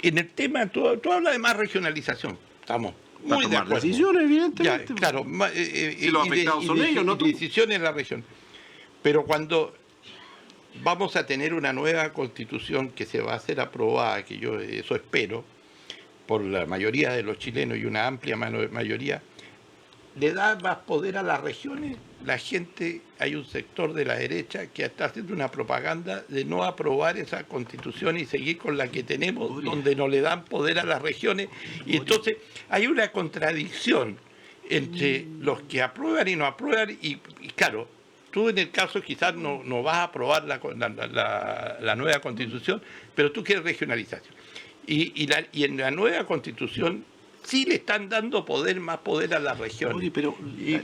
en el tema, tú hablas de más regionalización. Estamos muy de acuerdo. Decisiones, evidentemente. Ya, claro. Si los afectados son ellos, no tú. Decisiones en la región. Pero cuando vamos a tener una nueva constitución que se va a hacer aprobada, que yo eso espero, por la mayoría de los chilenos y una amplia mayoría, le da más poder a las regiones. La gente, hay un sector de la derecha que está haciendo una propaganda de no aprobar esa constitución y seguir con la que tenemos, donde no le dan poder a las regiones. Y entonces hay una contradicción entre los que aprueban y no aprueban. Y claro, tú en el caso quizás no vas a aprobar la nueva constitución, pero tú quieres regionalización. Y en la nueva constitución sí le están dando más poder a las regiones. Oye, pero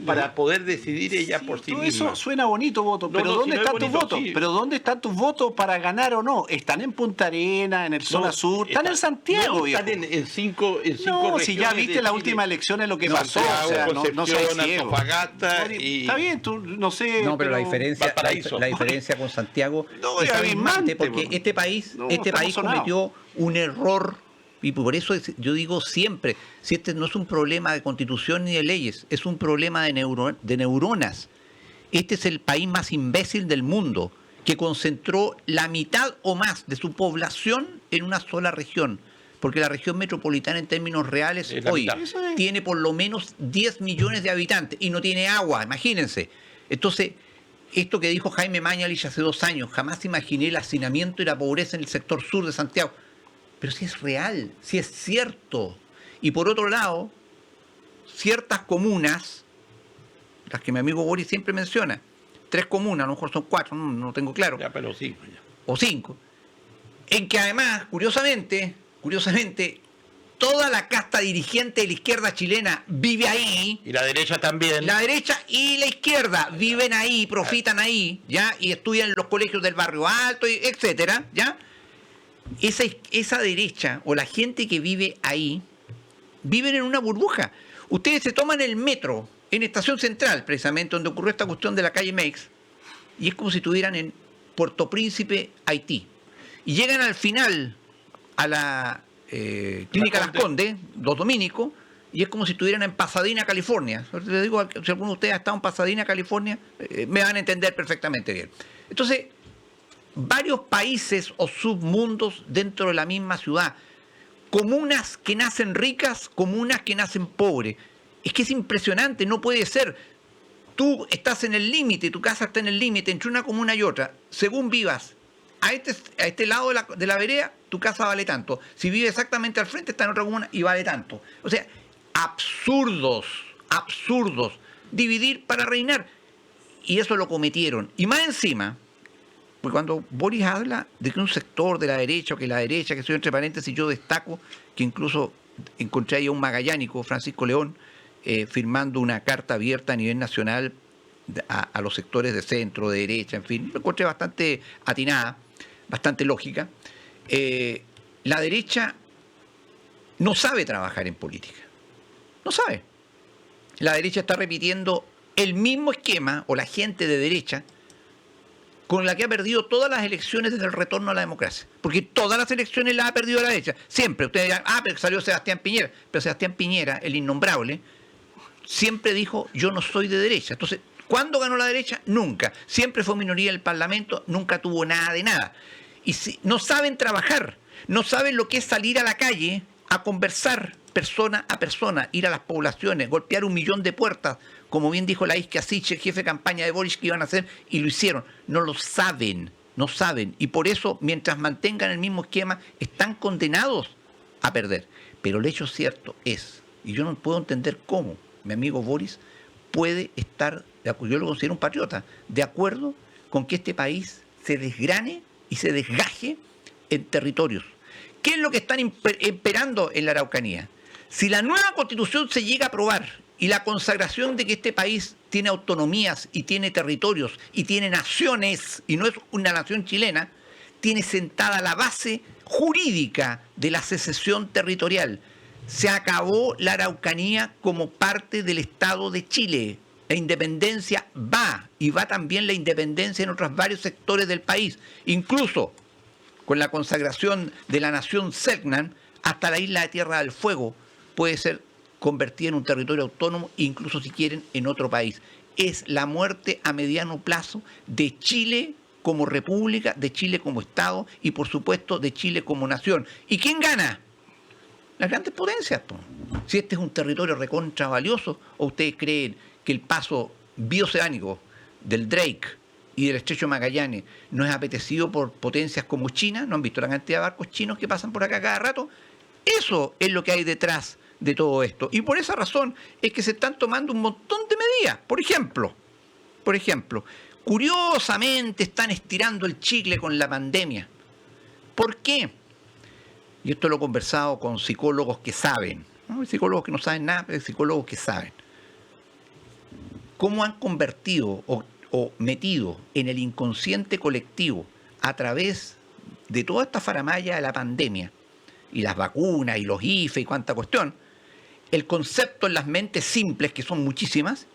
para poder decidir ella por sí todo misma. Eso suena bonito, voto, pero ¿dónde están tus votos? Sí. Pero ¿dónde están tus votos para ganar o no? ¿Están en Punta Arena, en el zona sur? ¿Están en Santiago? No, están en cinco regiones. Si ya viste las últimas elecciones lo que pasó, o sea, no seas ciego. Antofagasta y... Está bien, tú no sé. No, pero la diferencia con Santiago es abismante, porque este país cometió un error. Y por eso yo digo siempre, si este no es un problema de constitución ni de leyes, es un problema de neuronas. Este es el país más imbécil del mundo, que concentró la mitad o más de su población en una sola región. Porque la región metropolitana en términos reales hoy tiene por lo menos 10 millones de habitantes y no tiene agua, imagínense. Entonces, esto que dijo Jaime Mañalich hace 2 años, jamás imaginé el hacinamiento y la pobreza en el sector sur de Santiago. Pero si es real, si es cierto. Y por otro lado, ciertas comunas, las que mi amigo Boris siempre menciona, 3 comunas, a lo mejor son 4, no tengo claro. Ya, pero 5 ya. O 5. En que además, curiosamente, toda la casta dirigente de la izquierda chilena vive ahí. Y la derecha también. La derecha y la izquierda viven ahí, profitan ahí, ¿ya? Y estudian en los colegios del barrio alto, etcétera, ¿ya? Esa derecha o la gente que vive ahí viven en una burbuja. Ustedes se toman el metro en Estación Central, precisamente, donde ocurrió esta cuestión de la calle Meix, y es como si estuvieran en Puerto Príncipe, Haití. Y llegan al final a la Clínica Las Condes, los dominicos, y es como si estuvieran en Pasadena, California. Les digo, si alguno de ustedes ha estado en Pasadena, California, me van a entender perfectamente bien. Entonces, varios países o submundos dentro de la misma ciudad, comunas que nacen ricas, comunas que nacen pobres. Es que es impresionante, no puede ser. Tú estás en el límite, tu casa está en el límite entre una comuna y otra. Según vivas a este lado de la vereda, tu casa vale tanto. Si vives exactamente al frente, está en otra comuna y vale tanto. O sea, absurdos. Dividir para reinar. Y eso lo cometieron. Y más encima, porque cuando Boris habla de que un sector de la derecha, o que la derecha, que soy entre paréntesis, yo destaco que incluso encontré ahí a un magallánico, Francisco León, firmando una carta abierta a nivel nacional a los sectores de centro, de derecha, en fin, lo encontré bastante atinada, bastante lógica. La derecha no sabe trabajar en política, no sabe. La derecha está repitiendo el mismo esquema, o la gente de derecha, con la que ha perdido todas las elecciones desde el retorno a la democracia. Porque todas las elecciones las ha perdido la derecha. Siempre. Ustedes dirán, pero salió Sebastián Piñera. Pero Sebastián Piñera, el innombrable, siempre dijo, yo no soy de derecha. Entonces, ¿cuándo ganó la derecha? Nunca. Siempre fue minoría del Parlamento, nunca tuvo nada de nada. Y si, no saben trabajar, no saben lo que es salir a la calle a conversar persona a persona, ir a las poblaciones, golpear 1 millón de puertas, como bien dijo la Isquia Sich, el jefe de campaña de Boris, que iban a hacer, y lo hicieron. No lo saben, no saben. Y por eso, mientras mantengan el mismo esquema, están condenados a perder. Pero el hecho cierto es, y yo no puedo entender cómo mi amigo Boris puede estar, yo lo considero un patriota, de acuerdo con que este país se desgrane y se desgaje en territorios. ¿Qué es lo que están esperando en la Araucanía? Si la nueva Constitución se llega a aprobar y la consagración de que este país tiene autonomías y tiene territorios y tiene naciones, y no es una nación chilena, tiene sentada la base jurídica de la secesión territorial. Se acabó la Araucanía como parte del Estado de Chile. La independencia va, y va también la independencia en otros varios sectores del país, incluso con la consagración de la nación Selknam, hasta la isla de Tierra del Fuego puede ser convertida en un territorio autónomo, incluso si quieren en otro país. Es la muerte a mediano plazo de Chile como república, de Chile como Estado y por supuesto de Chile como nación. ¿Y quién gana? Las grandes potencias. Si este es un territorio recontra valioso, ¿o ustedes creen que el paso bioceánico del Drake y del Estrecho de Magallanes no es apetecido por potencias como China? ¿No han visto la cantidad de barcos chinos que pasan por acá cada rato? Eso es lo que hay detrás de todo esto. Y por esa razón es que se están tomando un montón de medidas. Por ejemplo, curiosamente están estirando el chicle con la pandemia. ¿Por qué? Y esto lo he conversado con psicólogos que saben. No hay psicólogos que no saben nada, pero hay psicólogos que saben. ¿Cómo han convertido o metido en el inconsciente colectivo a través de toda esta faramalla de la pandemia y las vacunas y los IFE y cuánta cuestión, el concepto en las mentes simples, que son muchísimas,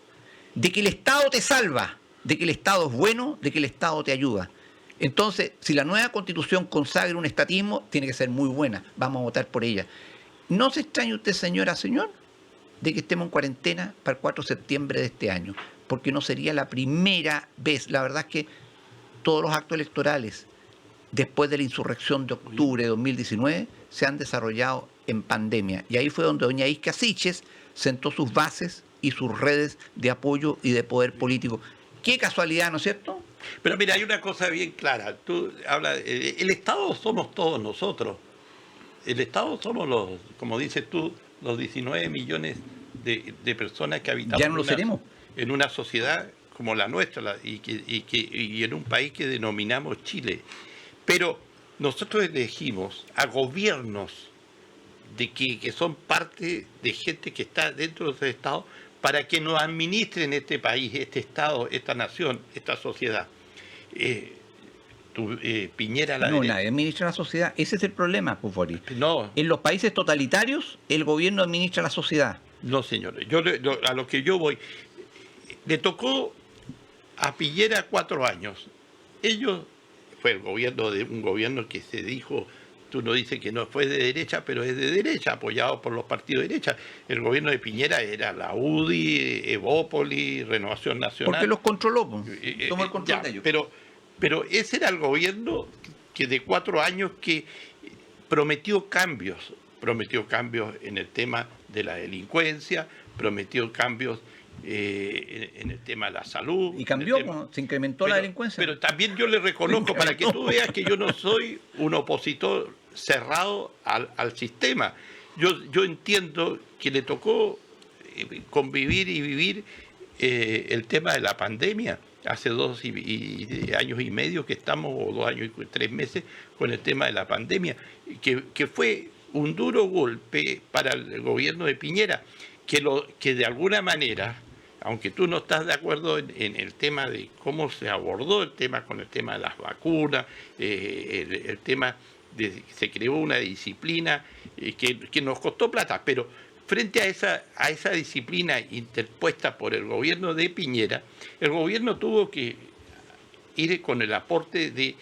de que el Estado te salva, de que el Estado es bueno, de que el Estado te ayuda? Entonces, si la nueva Constitución consagra un estatismo, tiene que ser muy buena, vamos a votar por ella. ¿No se extraña usted, señora, señor, de que estemos en cuarentena para el 4 de septiembre de este año? Porque no sería la primera vez. La verdad es que todos los actos electorales después de la insurrección de octubre de 2019 se han desarrollado en pandemia. Y ahí fue donde doña Isquia Sich sentó sus bases y sus redes de apoyo y de poder político. Qué casualidad, ¿no es cierto? Pero mira, hay una cosa bien clara. Tú hablas, el Estado somos todos nosotros. El Estado somos los, como dices tú, los 19 millones de personas que habitamos ya no lo seremos en una sociedad como la nuestra y en un país que denominamos Chile. Pero nosotros elegimos a gobiernos que son parte de gente que está dentro de ese Estado para que nos administren este país, este Estado, esta nación, esta sociedad. Piñera la no, nadie administra la sociedad. Ese es el problema, Boris. No. En los países totalitarios, el gobierno administra la sociedad. No, señores. A lo que yo voy, le tocó a Piñera 4 años. Fue el gobierno de un gobierno que se dijo, tú no dices que no fue de derecha, pero es de derecha, apoyado por los partidos de derecha. El gobierno de Piñera era la UDI, Evópoli, Renovación Nacional. Porque los controló, tomó el control de ellos. Pero ese era el gobierno que de 4 años que prometió cambios en el tema de la delincuencia, prometió cambios en el tema de la salud. Y cambió, se incrementó la delincuencia. Pero también yo le reconozco, para que tú veas que yo no soy un opositor cerrado al sistema. Yo entiendo que le tocó convivir y vivir el tema de la pandemia. Hace 2 años y medio que estamos, o 2 años y 3 meses, con el tema de la pandemia, que fue un duro golpe para el gobierno de Piñera, que de alguna manera, aunque tú no estás de acuerdo en el tema de cómo se abordó el tema con el tema de las vacunas, el tema de se creó una disciplina que nos costó plata, pero frente a esa disciplina interpuesta por el gobierno de Piñera, el gobierno tuvo que ir con el aporte de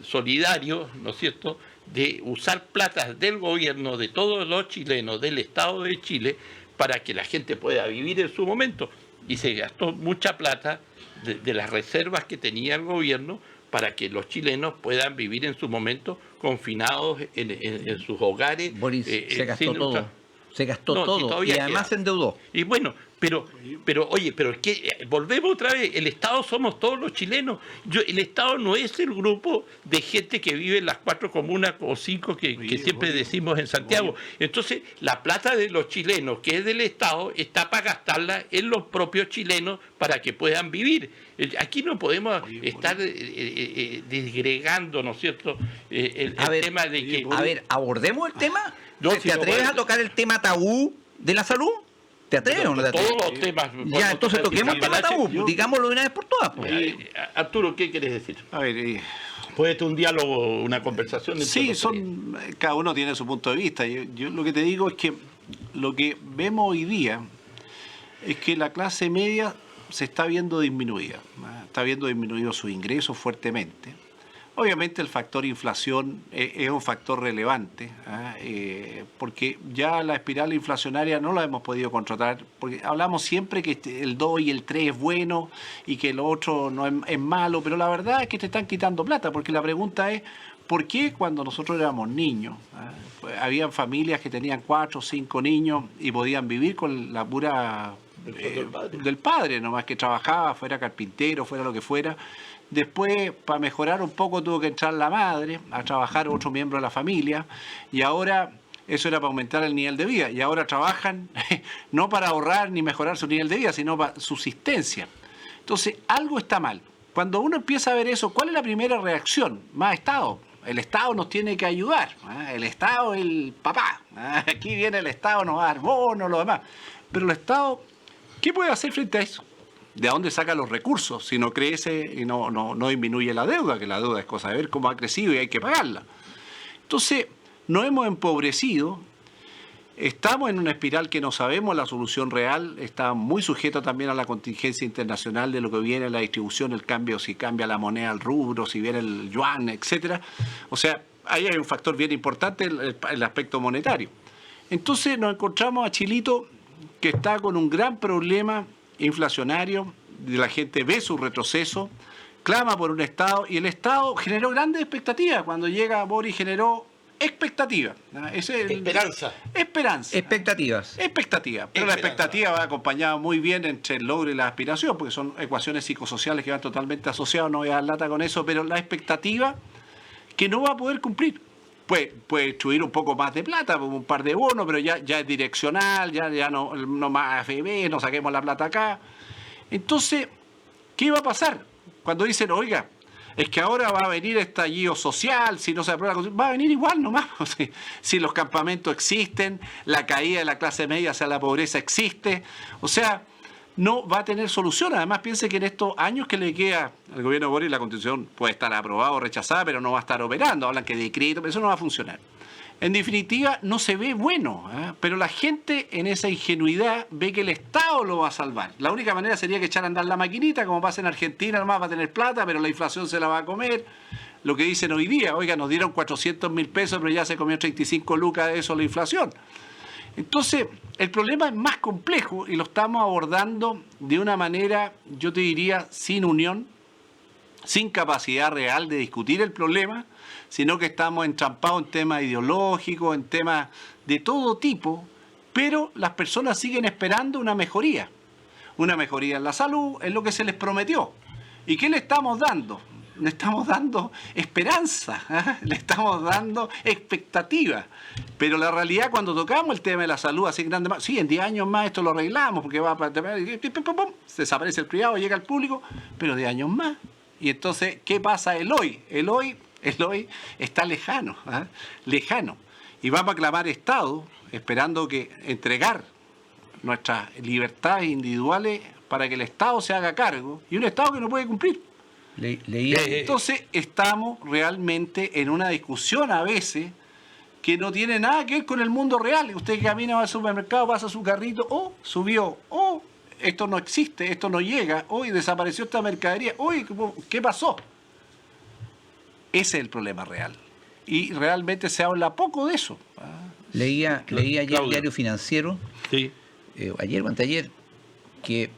solidario, ¿no es cierto?, de usar plata del gobierno, de todos los chilenos, del Estado de Chile, para que la gente pueda vivir en su momento. Y se gastó mucha plata de las reservas que tenía el gobierno para que los chilenos puedan vivir en su momento confinados en sus hogares. Boris, se gastó todo. Se gastó todo y además se endeudó. Y bueno, pero volvemos otra vez, el Estado somos todos los chilenos. El Estado no es el grupo de gente que vive en las 4 comunas o 5 que siempre decimos en Santiago. Entonces, la plata de los chilenos, que es del Estado, está para gastarla en los propios chilenos para que puedan vivir. Aquí no podemos estar disgregando, ¿no es cierto?, el tema de que... A ver, abordemos el tema. No, ¿Te atreves a tocar el tema tabú de la salud? ¿Te atreves o no te atreves? Todos los temas. Ya, entonces toquemos el tema tabú, digámoslo de una vez por todas. Arturo, ¿qué quieres decir? A ver, ¿Puede ser un diálogo, una conversación? Sí, cada uno tiene su punto de vista. Yo lo que te digo es que lo que vemos hoy día es que la clase media se está viendo disminuida. Está viendo disminuidos sus ingresos fuertemente. Obviamente el factor inflación es un factor relevante, porque ya la espiral inflacionaria no la hemos podido controlar, porque hablamos siempre que el 2 y el 3 es bueno y que el otro no es malo, pero la verdad es que te están quitando plata, porque la pregunta es, ¿por qué cuando nosotros éramos niños, pues, habían familias que tenían 4 o 5 niños y podían vivir con la pura del padre, nomás que trabajaba, fuera carpintero, fuera lo que fuera? Después, para mejorar un poco, tuvo que entrar la madre a trabajar, otro miembro de la familia, y ahora eso era para aumentar el nivel de vida, y ahora trabajan no para ahorrar ni mejorar su nivel de vida, sino para subsistencia. Entonces, algo está mal. Cuando uno empieza a ver eso, ¿cuál es la primera reacción? Más Estado. El Estado nos tiene que ayudar. El Estado es el papá. Aquí viene el Estado, nos va a dar bonos, lo demás. Pero el Estado, ¿qué puede hacer frente a eso? ¿De dónde saca los recursos? Si no crece y no disminuye la deuda, que la deuda es cosa de ver cómo ha crecido y hay que pagarla. Entonces, nos hemos empobrecido, estamos en una espiral que no sabemos la solución real, está muy sujeto también a la contingencia internacional de lo que viene, la distribución, el cambio, si cambia la moneda al rubro, si viene el yuan, etcétera. O sea, ahí hay un factor bien importante, el aspecto monetario. Entonces nos encontramos a Chilito, que está con un gran problema inflacionario, la gente ve su retroceso, clama por un Estado, y el Estado generó grandes expectativas. Cuando llega Boris generó expectativa. Esperanza. Expectativas. Pero la expectativa va acompañada muy bien entre el logro y la aspiración, porque son ecuaciones psicosociales que van totalmente asociadas, no voy a dar lata con eso, pero la expectativa que no va a poder cumplir. Puede distribuir un poco más de plata, un par de bonos, pero ya es direccional, ya no más AFB, no saquemos la plata acá. Entonces, ¿qué va a pasar? Cuando dicen, oiga, es que ahora va a venir estallido social, si no se aprueba la Constitución, va a venir igual nomás. Si los campamentos existen, la caída de la clase media hacia la pobreza existe, o sea, no va a tener solución. Además, piense que en estos años que le queda al gobierno de Boris, la Constitución puede estar aprobada o rechazada, pero no va a estar operando. Hablan que decreto, pero eso no va a funcionar. En definitiva, no se ve bueno, pero la gente en esa ingenuidad ve que el Estado lo va a salvar. La única manera sería que echar a andar la maquinita, como pasa en Argentina, nomás va a tener plata, pero la inflación se la va a comer. Lo que dicen hoy día, oiga, nos dieron 400.000 pesos, pero ya se comió 35 lucas de eso la inflación. Entonces, el problema es más complejo y lo estamos abordando de una manera, yo te diría, sin unión, sin capacidad real de discutir el problema, sino que estamos entrampados en temas ideológicos, en temas de todo tipo, pero las personas siguen esperando una mejoría en la salud, es lo que se les prometió. ¿Y qué le estamos dando? Le estamos dando esperanza, le estamos dando expectativa. Pero la realidad, cuando tocamos el tema de la salud así grande, sí, en 10 años más esto lo arreglamos, porque va para se desaparece el privado, llega al público, pero 10 años más. Y entonces, ¿qué pasa el hoy? El hoy está lejano, lejano. Y vamos a clamar Estado, esperando que entregar nuestras libertades individuales para que el Estado se haga cargo, y un Estado que no puede cumplir. Entonces estamos realmente en una discusión a veces que no tiene nada que ver con el mundo real. Usted camina al supermercado, pasa su carrito, subió, esto no existe, esto no llega, hoy desapareció esta mercadería, ¿qué pasó? Ese es el problema real. Y realmente se habla poco de eso. Leía ayer el Diario Financiero, Sí. Ayer o anteayer, que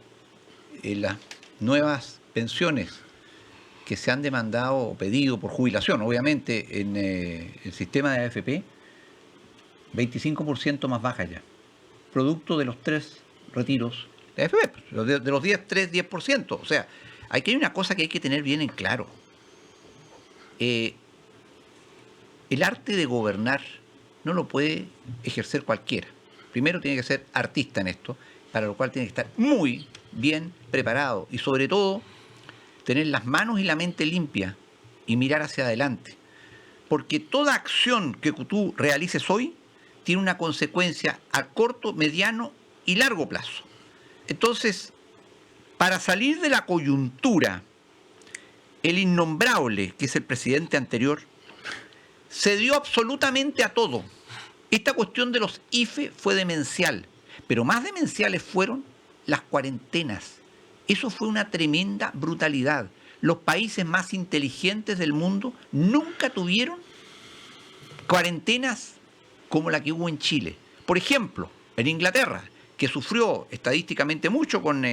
las nuevas pensiones que se han demandado o pedido por jubilación, obviamente, en el sistema de AFP, 25% más baja ya. Producto de los 3 retiros de AFP, de los 10%. O sea, aquí hay una cosa que hay que tener bien en claro. El arte de gobernar no lo puede ejercer cualquiera. Primero tiene que ser artista en esto, para lo cual tiene que estar muy bien preparado y sobre todo tener las manos y la mente limpia y mirar hacia adelante. Porque toda acción que tú realices hoy tiene una consecuencia a corto, mediano y largo plazo. Entonces, para salir de la coyuntura, el innombrable, que es el presidente anterior, se dio absolutamente a todo. Esta cuestión de los IFE fue demencial, pero más demenciales fueron las cuarentenas. Eso fue una tremenda brutalidad. Los países más inteligentes del mundo nunca tuvieron cuarentenas como la que hubo en Chile. Por ejemplo, en Inglaterra, que sufrió estadísticamente mucho con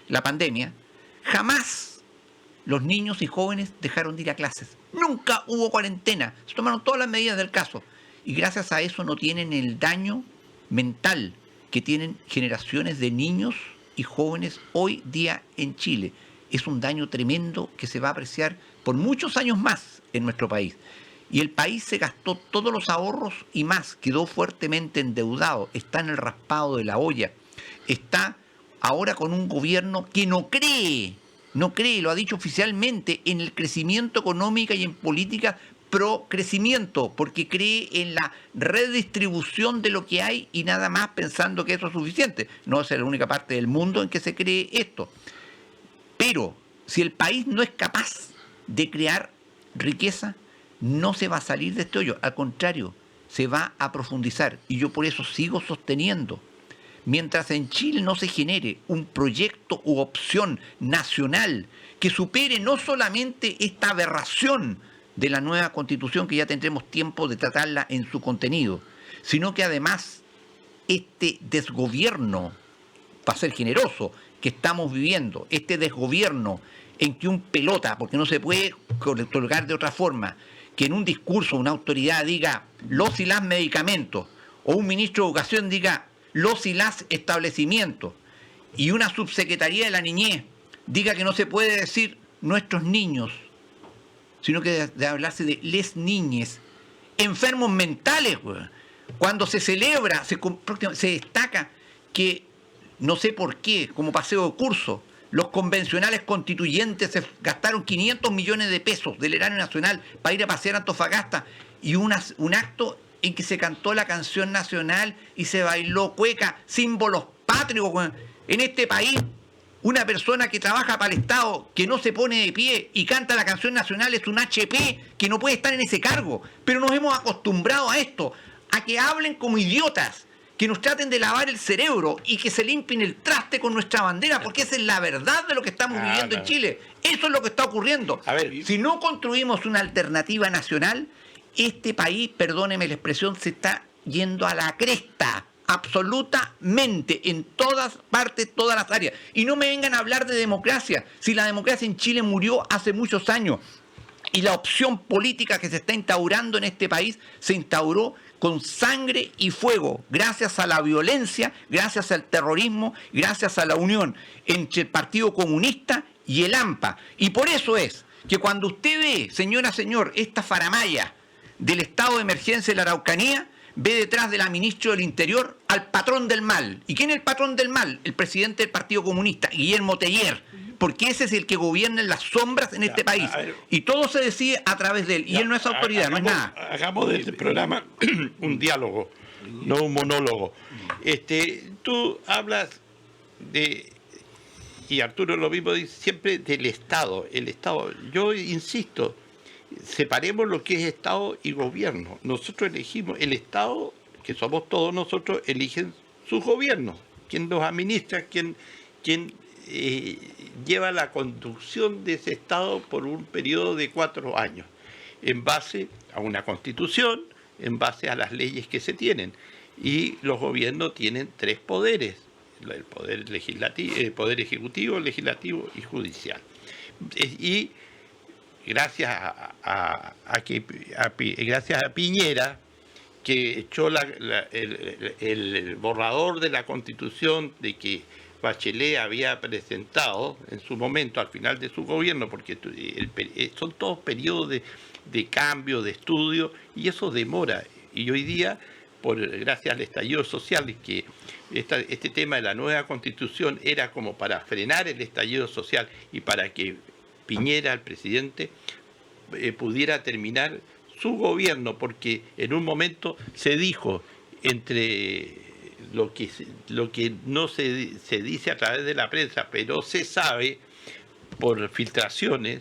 la pandemia, jamás los niños y jóvenes dejaron de ir a clases. Nunca hubo cuarentena. Se tomaron todas las medidas del caso. Y gracias a eso no tienen el daño mental que tienen generaciones de niños y jóvenes hoy día en Chile. Es un daño tremendo que se va a apreciar por muchos años más en nuestro país. Y el país se gastó todos los ahorros y más, quedó fuertemente endeudado, está en el raspado de la olla, está ahora con un gobierno que no cree, lo ha dicho oficialmente, en el crecimiento económico y en políticas pro crecimiento, porque cree en la redistribución de lo que hay y nada más pensando que eso es suficiente. No es la única parte del mundo en que se cree esto. Pero si el país no es capaz de crear riqueza, no se va a salir de este hoyo, al contrario, se va a profundizar. Y yo por eso sigo sosteniendo, mientras en Chile no se genere un proyecto u opción nacional que supere no solamente esta aberración de la nueva Constitución, que ya tendremos tiempo de tratarla en su contenido, sino que además este desgobierno, para ser generoso, que estamos viviendo, este desgobierno en que un pelota, porque no se puede colgar de otra forma, que en un discurso una autoridad diga los y las medicamentos, o un ministro de Educación diga los y las establecimientos, y una subsecretaría de la niñez diga que no se puede decir nuestros niños, sino que de hablarse de les niñes, enfermos mentales. Cuando se celebra, se destaca que, no sé por qué, como paseo de curso, los convencionales constituyentes se gastaron 500 millones de pesos del erario nacional para ir a pasear a Antofagasta, y un acto en que se cantó la canción nacional y se bailó cueca, símbolos patrios. En este país, una persona que trabaja para el Estado, que no se pone de pie y canta la canción nacional, es un HP que no puede estar en ese cargo. Pero nos hemos acostumbrado a esto, a que hablen como idiotas, que nos traten de lavar el cerebro y que se limpien el traste con nuestra bandera, porque esa es la verdad de lo que estamos viviendo en Chile. Eso es lo que está ocurriendo. A ver, si no construimos una alternativa nacional, este país, perdóneme la expresión, se está yendo a la cresta, absolutamente, en todas partes, todas las áreas. Y no me vengan a hablar de democracia, si la democracia en Chile murió hace muchos años. Y la opción política que se está instaurando en este país se instauró con sangre y fuego, gracias a la violencia, gracias al terrorismo, gracias a la unión entre el Partido Comunista y el AMPA. Y por eso es que cuando usted ve, señora, señor, esta faramalla del estado de emergencia de la Araucanía, ve detrás de la ministra del Interior al patrón del mal. ¿Y quién es el patrón del mal? El presidente del Partido Comunista, Guillermo Teller, porque ese es el que gobierna en las sombras en este país. Y todo se decide a través de él. Y él no es autoridad, no es nada. Hagamos de este programa un diálogo, no un monólogo. Tú hablas de, y Arturo lo mismo dice, siempre del Estado. El Estado, yo insisto, separemos lo que es Estado y gobierno. Nosotros elegimos el Estado, que somos todos nosotros, eligen sus gobiernos. Quien los administra, quien lleva la conducción de ese Estado por un periodo de 4 años, en base a una constitución, en base a las leyes que se tienen. Y los gobiernos tienen 3 poderes, el poder legislativo, el poder ejecutivo, legislativo y judicial. Y gracias gracias a Piñera, que echó el borrador de la Constitución de que Bachelet había presentado en su momento, al final de su gobierno, porque son todos periodos de cambio, de estudio, y eso demora. Y hoy día, gracias al estallido social, que este tema de la nueva Constitución era como para frenar el estallido social y para que Piñera, el presidente, pudiera terminar su gobierno, porque en un momento se dijo, entre lo que no se dice a través de la prensa, pero se sabe por filtraciones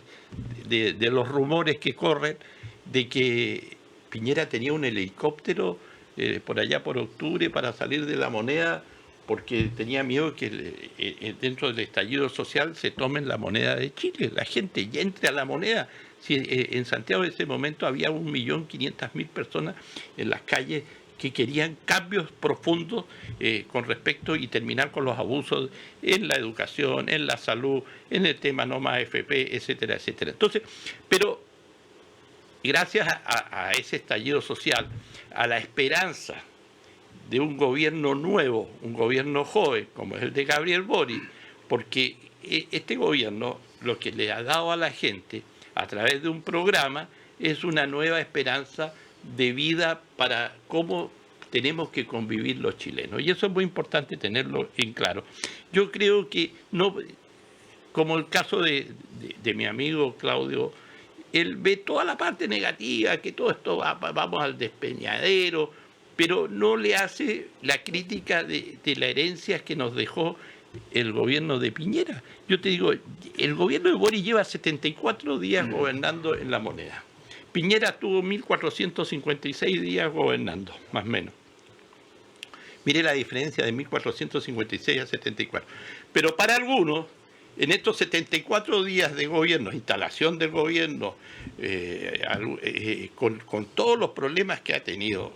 de los rumores que corren, de que Piñera tenía un helicóptero por allá por octubre para salir de La Moneda, porque tenía miedo que dentro del estallido social se tomen la moneda de Chile, la gente ya entre a la moneda. Si en Santiago en ese momento había 1.500.000 personas en las calles que querían cambios profundos con respecto y terminar con los abusos en la educación, en la salud, en el tema no más FP, etcétera, etcétera. Entonces, pero gracias a ese estallido social, a la esperanza de un gobierno nuevo, un gobierno joven, como es el de Gabriel Boric, porque este gobierno lo que le ha dado a la gente a través de un programa es una nueva esperanza de vida para cómo tenemos que convivir los chilenos. Y eso es muy importante tenerlo en claro. Yo creo que, no, como el caso de mi amigo Claudio, él ve toda la parte negativa, que todo esto vamos al despeñadero, pero no le hace la crítica de la herencia que nos dejó el gobierno de Piñera. Yo te digo, el gobierno de Boric lleva 74 días gobernando en La Moneda. Piñera tuvo 1.456 días gobernando, más o menos. Mire la diferencia de 1.456 a 74. Pero para algunos, en estos 74 días de gobierno, instalación del gobierno, con todos los problemas que ha tenido,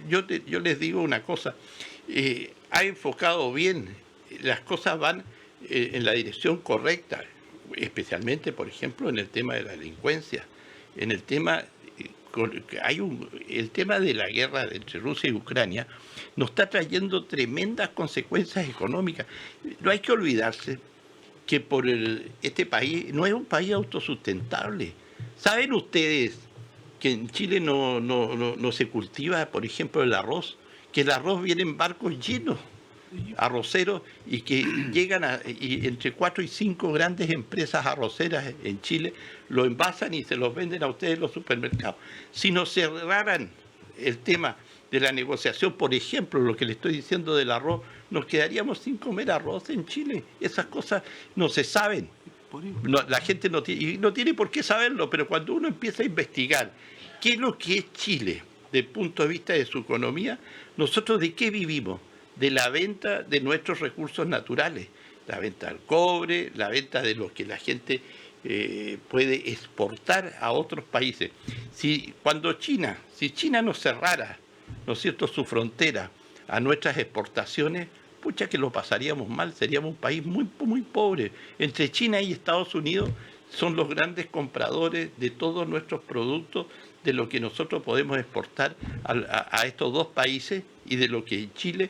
yo les digo una cosa, ha enfocado bien, las cosas van en la dirección correcta, especialmente, por ejemplo, en el tema de la delincuencia, en el tema, el tema de la guerra entre Rusia y Ucrania nos está trayendo tremendas consecuencias económicas. No hay que olvidarse que este país no es un país autosustentable. ¿Saben ustedes que en Chile no se cultiva, por ejemplo, el arroz? Que el arroz viene en barcos llenos, arroceros, y que llegan y entre 4 y 5 grandes empresas arroceras en Chile lo envasan y se los venden a ustedes en los supermercados. Si nos cerraran el tema de la negociación, por ejemplo, lo que le estoy diciendo del arroz, nos quedaríamos sin comer arroz en Chile. Esas cosas no se saben. La gente no tiene por qué saberlo, pero cuando uno empieza a investigar qué es lo que es Chile, del punto de vista de su economía, nosotros ¿de qué vivimos? De la venta de nuestros recursos naturales, la venta del cobre, la venta de lo que la gente puede exportar a otros países. Si China nos cerrara, ¿no es cierto?, su frontera a nuestras exportaciones, pucha que lo pasaríamos mal, seríamos un país muy, muy pobre. Entre China y Estados Unidos son los grandes compradores de todos nuestros productos, de lo que nosotros podemos exportar a estos dos países y de lo que en Chile,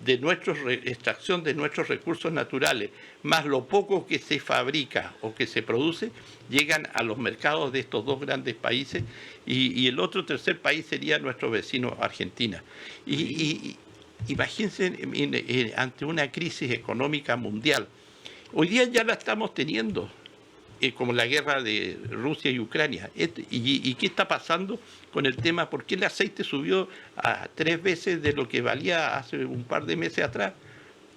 de nuestra extracción de nuestros recursos naturales, más lo poco que se fabrica o que se produce, llegan a los mercados de estos dos grandes países y el otro tercer país sería nuestro vecino Argentina. Imagínense ante una crisis económica mundial. Hoy día ya la estamos teniendo, como la guerra de Rusia y Ucrania. ¿Y qué está pasando con el tema? ¿Por qué el aceite subió a 3 veces de lo que valía hace un par de meses atrás?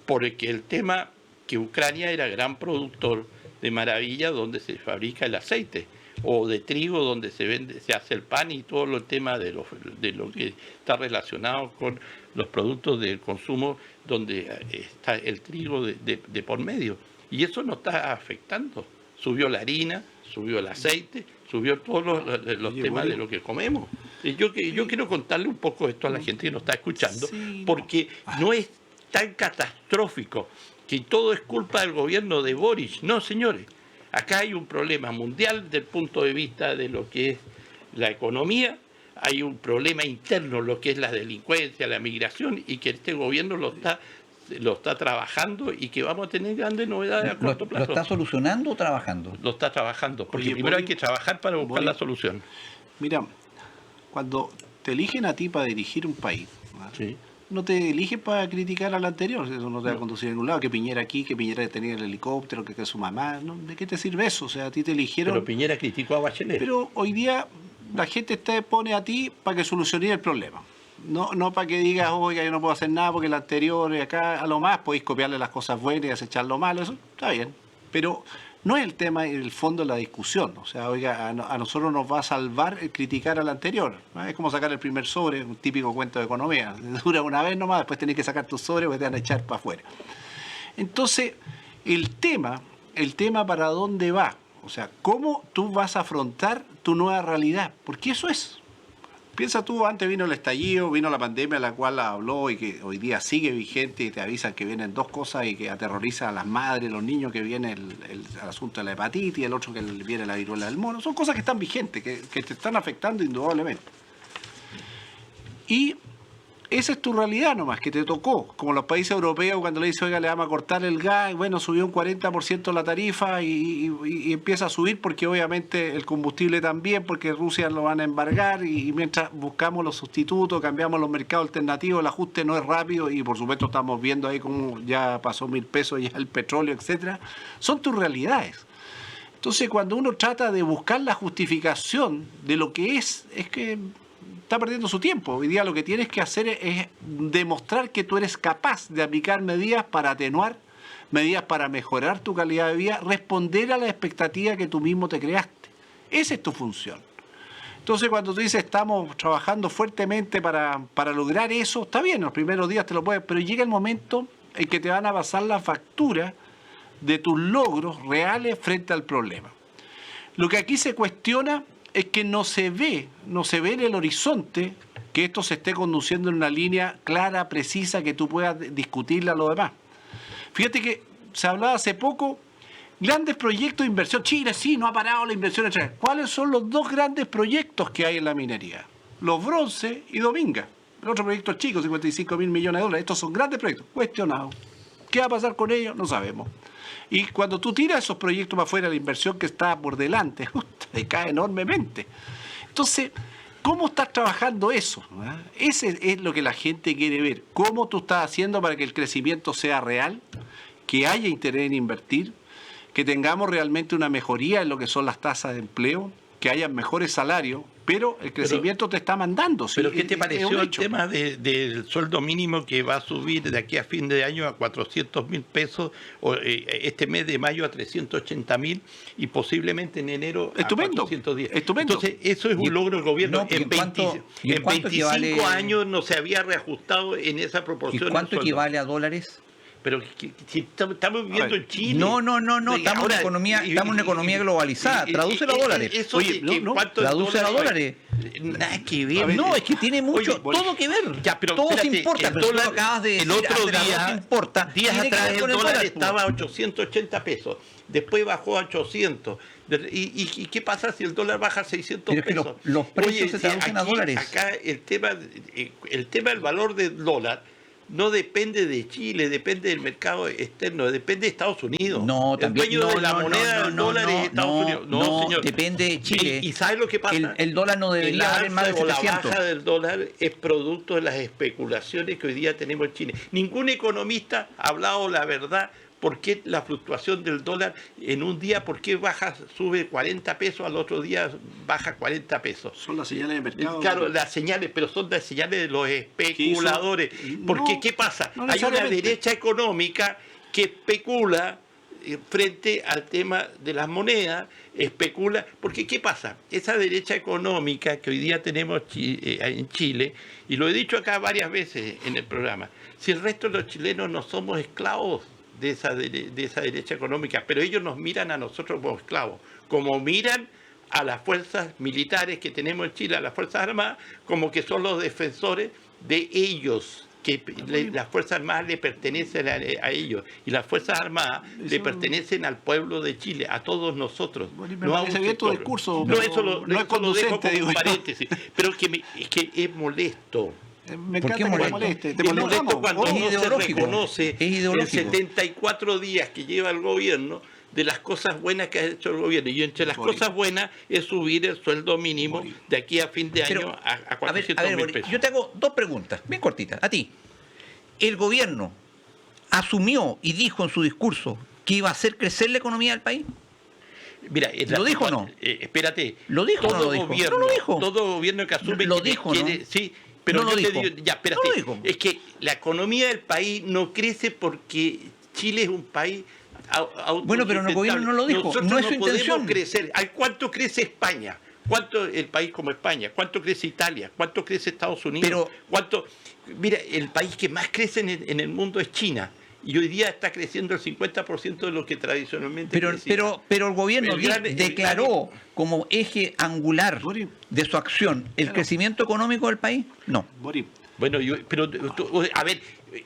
Porque el tema que Ucrania era gran productor de maravilla donde se fabrica el aceite, o de trigo donde se hace el pan y todo el tema de lo que está relacionado con los productos del consumo donde está el trigo de por medio. Y eso nos está afectando. Subió la harina, subió el aceite, subió todos los temas de lo que comemos. Y yo quiero contarle un poco esto a la gente que nos está escuchando, porque no es tan catastrófico que todo es culpa del gobierno de Boric. No, señores. Acá hay un problema mundial desde el punto de vista de lo que es la economía, hay un problema interno, lo que es la delincuencia, la migración, y que este gobierno lo está trabajando y que vamos a tener grandes novedades a corto plazo. ¿Lo está solucionando o trabajando? Lo está trabajando, porque primero hay que trabajar para buscar la solución. Mira, cuando te eligen a ti para dirigir un país, ¿verdad? Sí. No te eligen para criticar al anterior, eso no te va a conducir a ningún lado, que Piñera aquí, que Piñera tenía el helicóptero, que su mamá, ¿no? ¿De qué te sirve eso? O sea, a ti te eligieron... Pero Piñera criticó a Bachelet. Pero hoy día la gente te pone a ti para que soluciones el problema. No para que digas, oiga, yo no puedo hacer nada porque el anterior, acá a lo más podéis copiarle las cosas buenas y acechar lo malo, eso está bien. Pero no es el tema, el fondo de la discusión. O sea, oiga, a nosotros nos va a salvar el criticar al anterior, ¿no? Es como sacar el primer sobre, un típico cuento de economía. Dura una vez nomás, después tenés que sacar tus sobres porque te van a echar para afuera. Entonces, el tema para dónde va. O sea, cómo tú vas a afrontar tu nueva realidad. Porque eso es. Piensa tú, antes vino el estallido, vino la pandemia, la cual habló y que hoy día sigue vigente y te avisan que vienen dos cosas y que aterroriza a las madres, los niños, que viene el asunto de la hepatitis, el otro que viene la viruela del mono. Son cosas que están vigentes, que te están afectando indudablemente. Y esa es tu realidad nomás, que te tocó. Como los países europeos cuando le dicen, oiga, le vamos a cortar el gas, bueno, subió un 40% la tarifa y empieza a subir porque obviamente el combustible también, porque Rusia lo van a embargar y mientras buscamos los sustitutos, cambiamos los mercados alternativos, el ajuste no es rápido y por supuesto estamos viendo ahí cómo ya pasó 1.000 pesos ya el petróleo, etcétera. Son tus realidades. Entonces cuando uno trata de buscar la justificación de lo que es que está perdiendo su tiempo. Hoy día lo que tienes que hacer es demostrar que tú eres capaz de aplicar medidas para atenuar, medidas para mejorar tu calidad de vida, responder a la expectativa que tú mismo te creaste. Esa es tu función. Entonces cuando tú dices estamos trabajando fuertemente para lograr eso, está bien, los primeros días te lo puedes, pero llega el momento en que te van a pasar la factura de tus logros reales frente al problema. Lo que aquí se cuestiona es que no se ve en el horizonte que esto se esté conduciendo en una línea clara, precisa, que tú puedas discutirla a los demás. Fíjate que se hablaba hace poco, grandes proyectos de inversión. Chile sí, no ha parado la inversión extranjera. ¿Cuáles son los dos grandes proyectos que hay en la minería? Los Bronce y Dominga. El otro proyecto es chico, 55.000 millones de dólares. Estos son grandes proyectos, cuestionados. ¿Qué va a pasar con ellos? No sabemos. Y cuando tú tiras esos proyectos para afuera, la inversión que está por delante te cae enormemente. Entonces, ¿cómo estás trabajando eso? Ese es lo que la gente quiere ver. ¿Cómo tú estás haciendo para que el crecimiento sea real? Que haya interés en invertir, que tengamos realmente una mejoría en lo que son las tasas de empleo, que haya mejores salarios, pero el crecimiento te está mandando. ¿Pero ¿sí? qué te Es pareció un el hecho. tema del sueldo mínimo que va a subir de aquí a fin de año a 400.000 pesos, o este mes de mayo a 380.000 y posiblemente en enero Estupendo, a 410? estupendo. Entonces, eso es un logro del gobierno. No, en 25 equivale- años no se había reajustado en esa ¿Y proporción. cuánto el sueldo. equivale a dólares? Pero si estamos viviendo en Chile. No, Y estamos en ahora- una economía globalizada. Tradúcelo a dólares. Eso Oye, no, tradúcelo a dólares. Nada que ver. A ver, No, es que tiene mucho, Oye, todo que ver. ya, pero todo espérate, importa. el Pero tú lo dólar, acabas de decir, el otro pero día, no importa. días Tiene que atrás ver el con dólar pues. estaba a 880 pesos, después bajó a 800. ¿Y qué pasa si el dólar baja a 600 Pero es que pesos? los precios se si traducen a aquí- dólares. Acá el tema del valor del dólar no depende de Chile, depende del mercado externo, depende de Estados Unidos. No, el también. dueño de la moneda del dólar es Estados Unidos. No, señor. Depende de Chile. ¿Y sabes lo que pasa? El dólar no debería El valer más de alza o la 700. baja del dólar es producto de las especulaciones que hoy día tenemos en Chile. Ningún economista ha hablado la verdad. ¿Por qué la fluctuación del dólar en un día, por qué baja, sube 40 pesos, al otro día baja 40 pesos? Son las señales de mercado. Claro, las señales, pero son las señales de los especuladores. Porque, No, ¿qué pasa? no Hay una necesariamente. derecha económica que especula frente al tema de las monedas, especula. Porque, ¿qué pasa? Esa derecha económica que hoy día tenemos en Chile, y lo he dicho acá varias veces en el programa, si el resto de los chilenos no somos esclavos de esa derecha económica, pero ellos nos miran a nosotros como esclavos, como miran a las fuerzas militares que tenemos en Chile, a las Fuerzas Armadas, como que son los defensores de ellos, que las Fuerzas Armadas le pertenecen a ellos, y las Fuerzas Armadas le pertenecen al pueblo de Chile, a todos nosotros. Bueno, me no a un parece bien tu sector. discurso, No, pero eso lo no es eso lo dejo conducente, como digo un yo. paréntesis, pero es que es molesto. Me ¿Por qué encanta que te molesto? moleste. Te Es molestamos. molesto cuando Es no se ideológico, reconoce es en ideológico. 74 días que lleva el gobierno de las cosas buenas que ha hecho el gobierno. Y entre las Boris. cosas buenas es subir el sueldo mínimo Boris. de aquí a fin de año Pero, a 400.000 Boris, pesos. yo te hago dos preguntas, bien cortitas. A ti, ¿el gobierno asumió y dijo en su discurso que iba a hacer crecer la economía del país? Mira, ¿Lo dijo o no? Espérate. ¿Lo dijo o no lo dijo? Gobierno, No lo dijo. Todo gobierno que asume Lo quiere- dijo, ¿no? quiere- sí, pero No yo lo te dijo. digo, ya, espérate. No lo dijo. Es que la economía del país no crece porque Chile es un país Bueno, pero el gobierno no lo dijo, Nosotros no es su podemos intención. crecer. ¿Ay, ¿cuánto crece España? ¿Cuánto el país como España? ¿Cuánto crece Italia? ¿Cuánto crece Estados Unidos? Pero- ¿Cuánto? Mira, el país que más crece en el mundo es China. Y hoy día está creciendo el 50% de lo que tradicionalmente crecía. Pero el gobierno El declaró como eje angular Boris. de su acción el Claro. crecimiento económico del país. No. Boris, Bueno, a ver,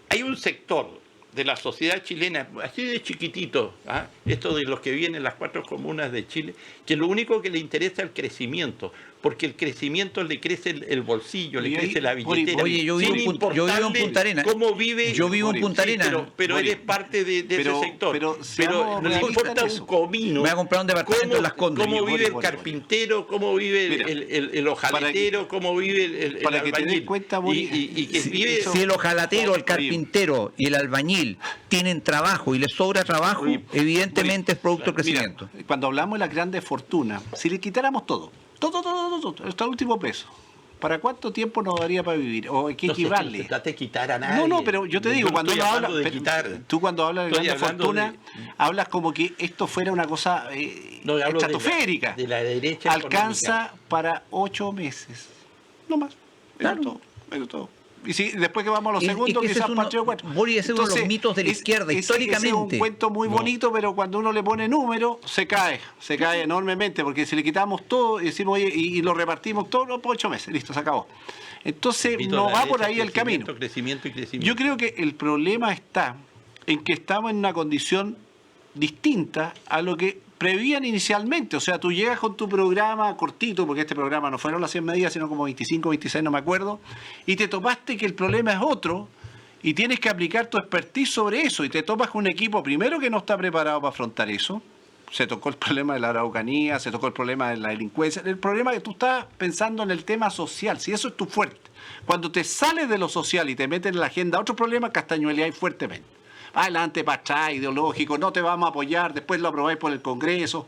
hay un sector de la sociedad chilena, así de chiquitito, ¿ah? Esto de los que viven en las 4 comunas de Chile, que lo único que le interesa es el crecimiento, porque el crecimiento le crece el bolsillo, le Y ahí, crece la billetera. Oye, yo vivo sin en Punta Arenas. ¿Cómo vive? Yo vivo en Punta Sí, Arenas. pero Boris, eres parte de pero- ese sector. pero Pero seamos no le realistas importa en un eso. comino. Me voy a comprar un departamento en Las Condes. ¿Cómo Boris, vive el Boris, carpintero? ¿Cómo vive Mira, el hojaletero? ¿Cómo vive el para que te des albañil? cuenta, Boris, y que vive... Si el hojalatero, el carpintero y el albañil tienen trabajo y les sobra trabajo, Oye, evidentemente es producto del mira, crecimiento. cuando hablamos de las grandes fortunas, si le quitáramos todo, hasta el último peso, ¿para cuánto tiempo nos daría para vivir? ¿O qué No se equivale? trata de quitar a nadie. No, pero yo te digo, no cuando estoy uno hablando habla, de quitar. tú cuando hablas de Estoy grandes hablando fortunas, de- hablas como que esto fuera una cosa No, hablo de la- estratosférica. de la derecha Alcanza para 8 meses. No más. Eso Claro. es todo. Eso es todo. Y si después que vamos a los Es segundos, que ese quizás es para 3 o 4. Boris, ese es uno de los mitos de la izquierda, históricamente. Ese es un cuento muy No. bonito, pero cuando uno le pone número, se cae enormemente, porque si le quitamos todo y decimos, oye, y lo repartimos todo, no, por 8 meses, listo, se acabó. Entonces, no va por ahí el camino. Crecimiento y crecimiento. Yo creo que el problema está en que estamos en una condición distinta a lo que prevían inicialmente. O sea, tú llegas con tu programa cortito, porque este programa no fueron las 100 medidas, sino como 25, 26, no me acuerdo, y te topaste que el problema es otro, y tienes que aplicar tu expertise sobre eso, y te topas con un equipo primero que no está preparado para afrontar eso. Se tocó el problema de la Araucanía, se tocó el problema de la delincuencia, el problema que tú estás pensando en el tema social, si eso es tu fuerte. Cuando te sales de lo social y te metes en la agenda otro problema, castañueleáis fuertemente. Adelante, para atrás, ideológico, no te vamos a apoyar, después lo aprobáis por el Congreso.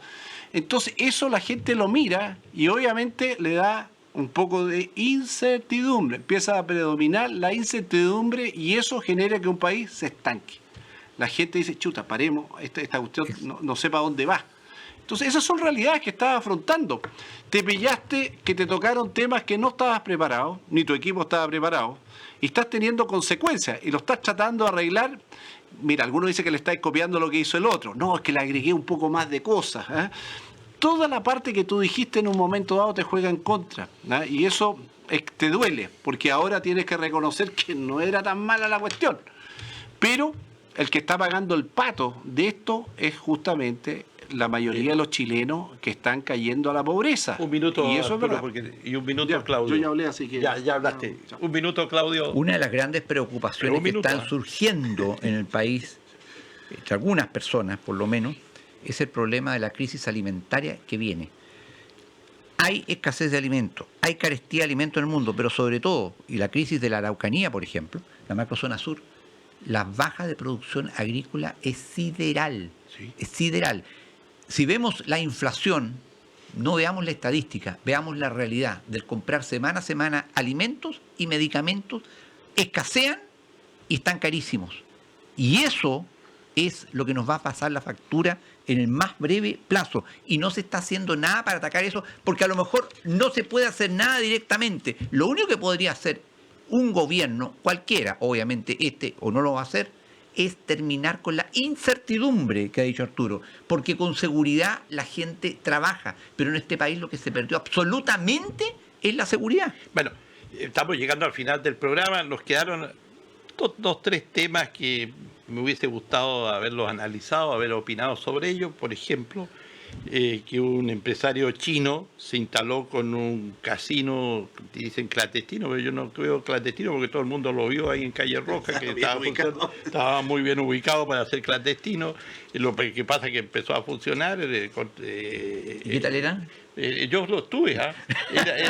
Entonces eso la gente lo mira y obviamente le da un poco de incertidumbre. Empieza a predominar la incertidumbre y eso genera que un país se estanque. La gente dice, chuta, paremos, esta cuestión no sé para dónde va. Entonces esas son realidades que estás afrontando. Te pillaste que te tocaron temas que no estabas preparado, ni tu equipo estaba preparado, y estás teniendo consecuencias y lo estás tratando de arreglar. Mira, algunos dicen que le estáis copiando lo que hizo el otro. No, es que le agregué un poco más de cosas. Toda la parte que tú dijiste en un momento dado te juega en contra. Y eso te duele, porque ahora tienes que reconocer que no era tan mala la cuestión. Pero el que está pagando el pato de esto es justamente la mayoría de los chilenos que están cayendo a la pobreza. Un minuto, y eso Arturo, y un minuto, Claudio. Yo ya hablé, así que... Ya hablaste. Un minuto, Claudio. Una de las grandes preocupaciones que están surgiendo en el país, entre algunas personas por lo menos, es el problema de la crisis alimentaria que viene. Hay escasez de alimentos, hay carestía de alimentos en el mundo, pero sobre todo, y la crisis de la Araucanía, por ejemplo, la macrozona sur, la baja de producción agrícola es sideral. Sí. Es sideral. Si vemos la inflación, no veamos la estadística, veamos la realidad del comprar semana a semana alimentos y medicamentos, escasean y están carísimos. Y eso es lo que nos va a pasar la factura en el más breve plazo. Y no se está haciendo nada para atacar eso, porque a lo mejor no se puede hacer nada directamente. Lo único que podría hacer un gobierno, cualquiera, obviamente o no lo va a hacer, es terminar con la incertidumbre que ha dicho Arturo, porque con seguridad la gente trabaja, pero en este país lo que se perdió absolutamente es la seguridad. Bueno, estamos llegando al final del programa, nos quedaron dos, tres temas que me hubiese gustado haberlos analizado, haber opinado sobre ellos. Por ejemplo, que un empresario chino se instaló con un casino, dicen clandestino, pero yo no creo clandestino porque todo el mundo lo vio ahí en Calle Roja, que estaba muy bien ubicado para ser clandestino. Lo que pasa es que empezó a funcionar. ¿Y qué tal eran? Yo lo estuve,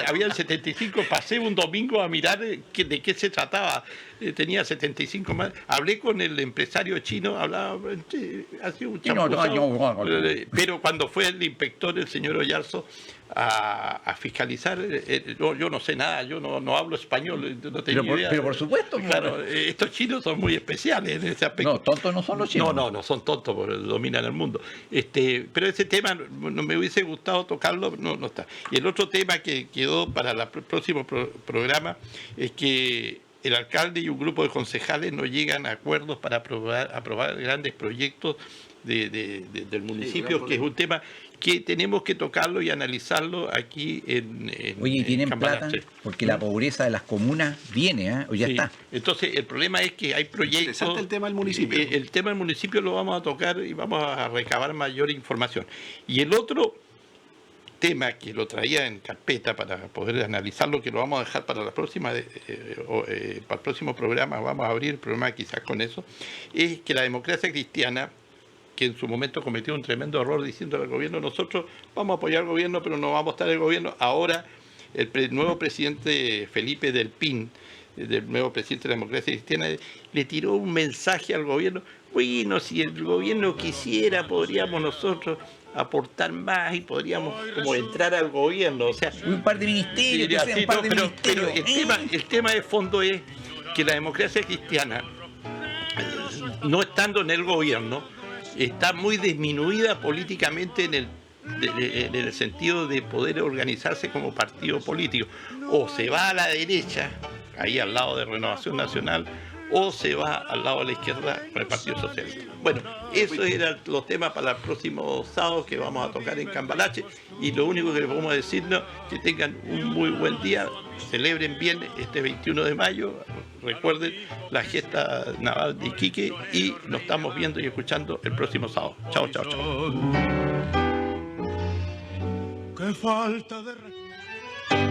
había el 75, pasé un domingo a mirar de qué se trataba. Tenía 75 más. Hablé con el empresario chino, hablaba así un champuzado, pero cuando fue el inspector, el señor Oyarzo, a fiscalizar, yo no sé nada, yo no hablo español, no tengo idea. Pero por supuesto. Claro, estos chinos son muy especiales en ese aspecto. No, tontos no son los chinos. No son tontos porque dominan el mundo. Pero ese tema no me hubiese gustado tocarlo, no está. Y el otro tema que quedó para el próximo programa es que el alcalde y un grupo de concejales no llegan a acuerdos para aprobar grandes proyectos del municipio, sí, que es un tema que tenemos que tocarlo y analizarlo aquí en Oye, ¿y tienen plata? Porque la pobreza de las comunas viene, o ya está. Entonces, el problema es que hay proyectos... Interesante el tema del municipio. El tema del municipio lo vamos a tocar y vamos a recabar mayor información. Y el otro tema que lo traía en carpeta para poder analizarlo, que lo vamos a dejar para la próxima para el próximo programa, vamos a abrir el programa quizás con eso, es que la democracia cristiana, que en su momento cometió un tremendo error diciendo al gobierno, nosotros vamos a apoyar al gobierno, pero no vamos a estar en el gobierno. Ahora, el nuevo presidente Felipe del PIN, del nuevo presidente de la democracia cristiana, le tiró un mensaje al gobierno: bueno, si el gobierno quisiera, podríamos nosotros aportar más y podríamos como entrar al gobierno. O sea, un par de ministerios, pero el tema de fondo es que la democracia cristiana, no estando en el gobierno, está muy disminuida políticamente en el sentido de poder organizarse como partido político. O se va a la derecha, ahí al lado de Renovación Nacional, o se va al lado de la izquierda con el Partido Socialista. Bueno, esos eran los temas para el próximo sábado que vamos a tocar en Cambalache, y lo único que les podemos decirnos, que tengan un muy buen día, celebren bien este 21 de mayo, recuerden la gesta naval de Iquique, y nos estamos viendo y escuchando el próximo sábado. Chao. Qué falta de...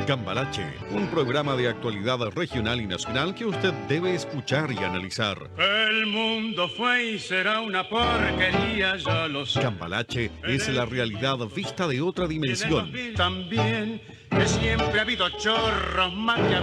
Cambalache, un programa de actualidad regional y nacional que usted debe escuchar y analizar. El mundo fue y será una porquería, ya lo sé. Cambalache es la realidad vista de otra dimensión. También, que siempre ha habido chorros, maquiavelos.